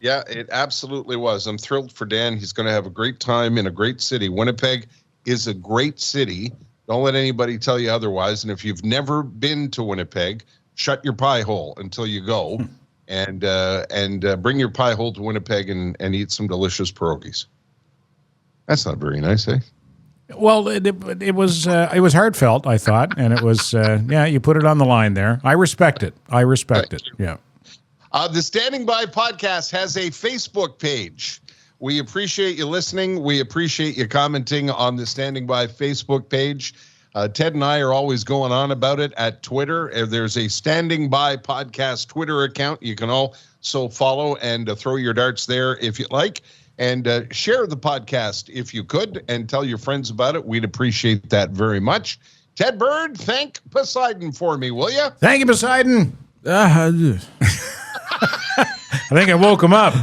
Yeah, it absolutely was. I'm thrilled for Dan. He's going to have a great time in a great city. Winnipeg is a great city. Don't let anybody tell you otherwise. And if you've never been to Winnipeg, shut your pie hole until you go, and bring your pie hole to Winnipeg and eat some delicious pierogies. That's not very nice, eh? Well, it was heartfelt, I thought, and it was you put it on the line there. I respect it. Thank you. Yeah. The Standing By podcast has a Facebook page. We appreciate you listening. We appreciate you commenting on the Standing By Facebook page. Ted and I are always going on about it at Twitter. There's a Standing By podcast Twitter account. You can also follow and throw your darts there if you like. And share the podcast if you could, and tell your friends about it. We'd appreciate that very much. Ted Bird, thank Poseidon for me, will you? Thank you, Poseidon. I think I woke him up.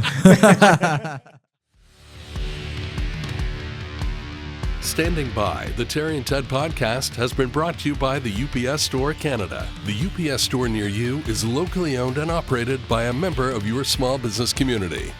Standing By, the Terry and Ted podcast has been brought to you by the UPS Store Canada. The UPS Store near you is locally owned and operated by a member of your small business community.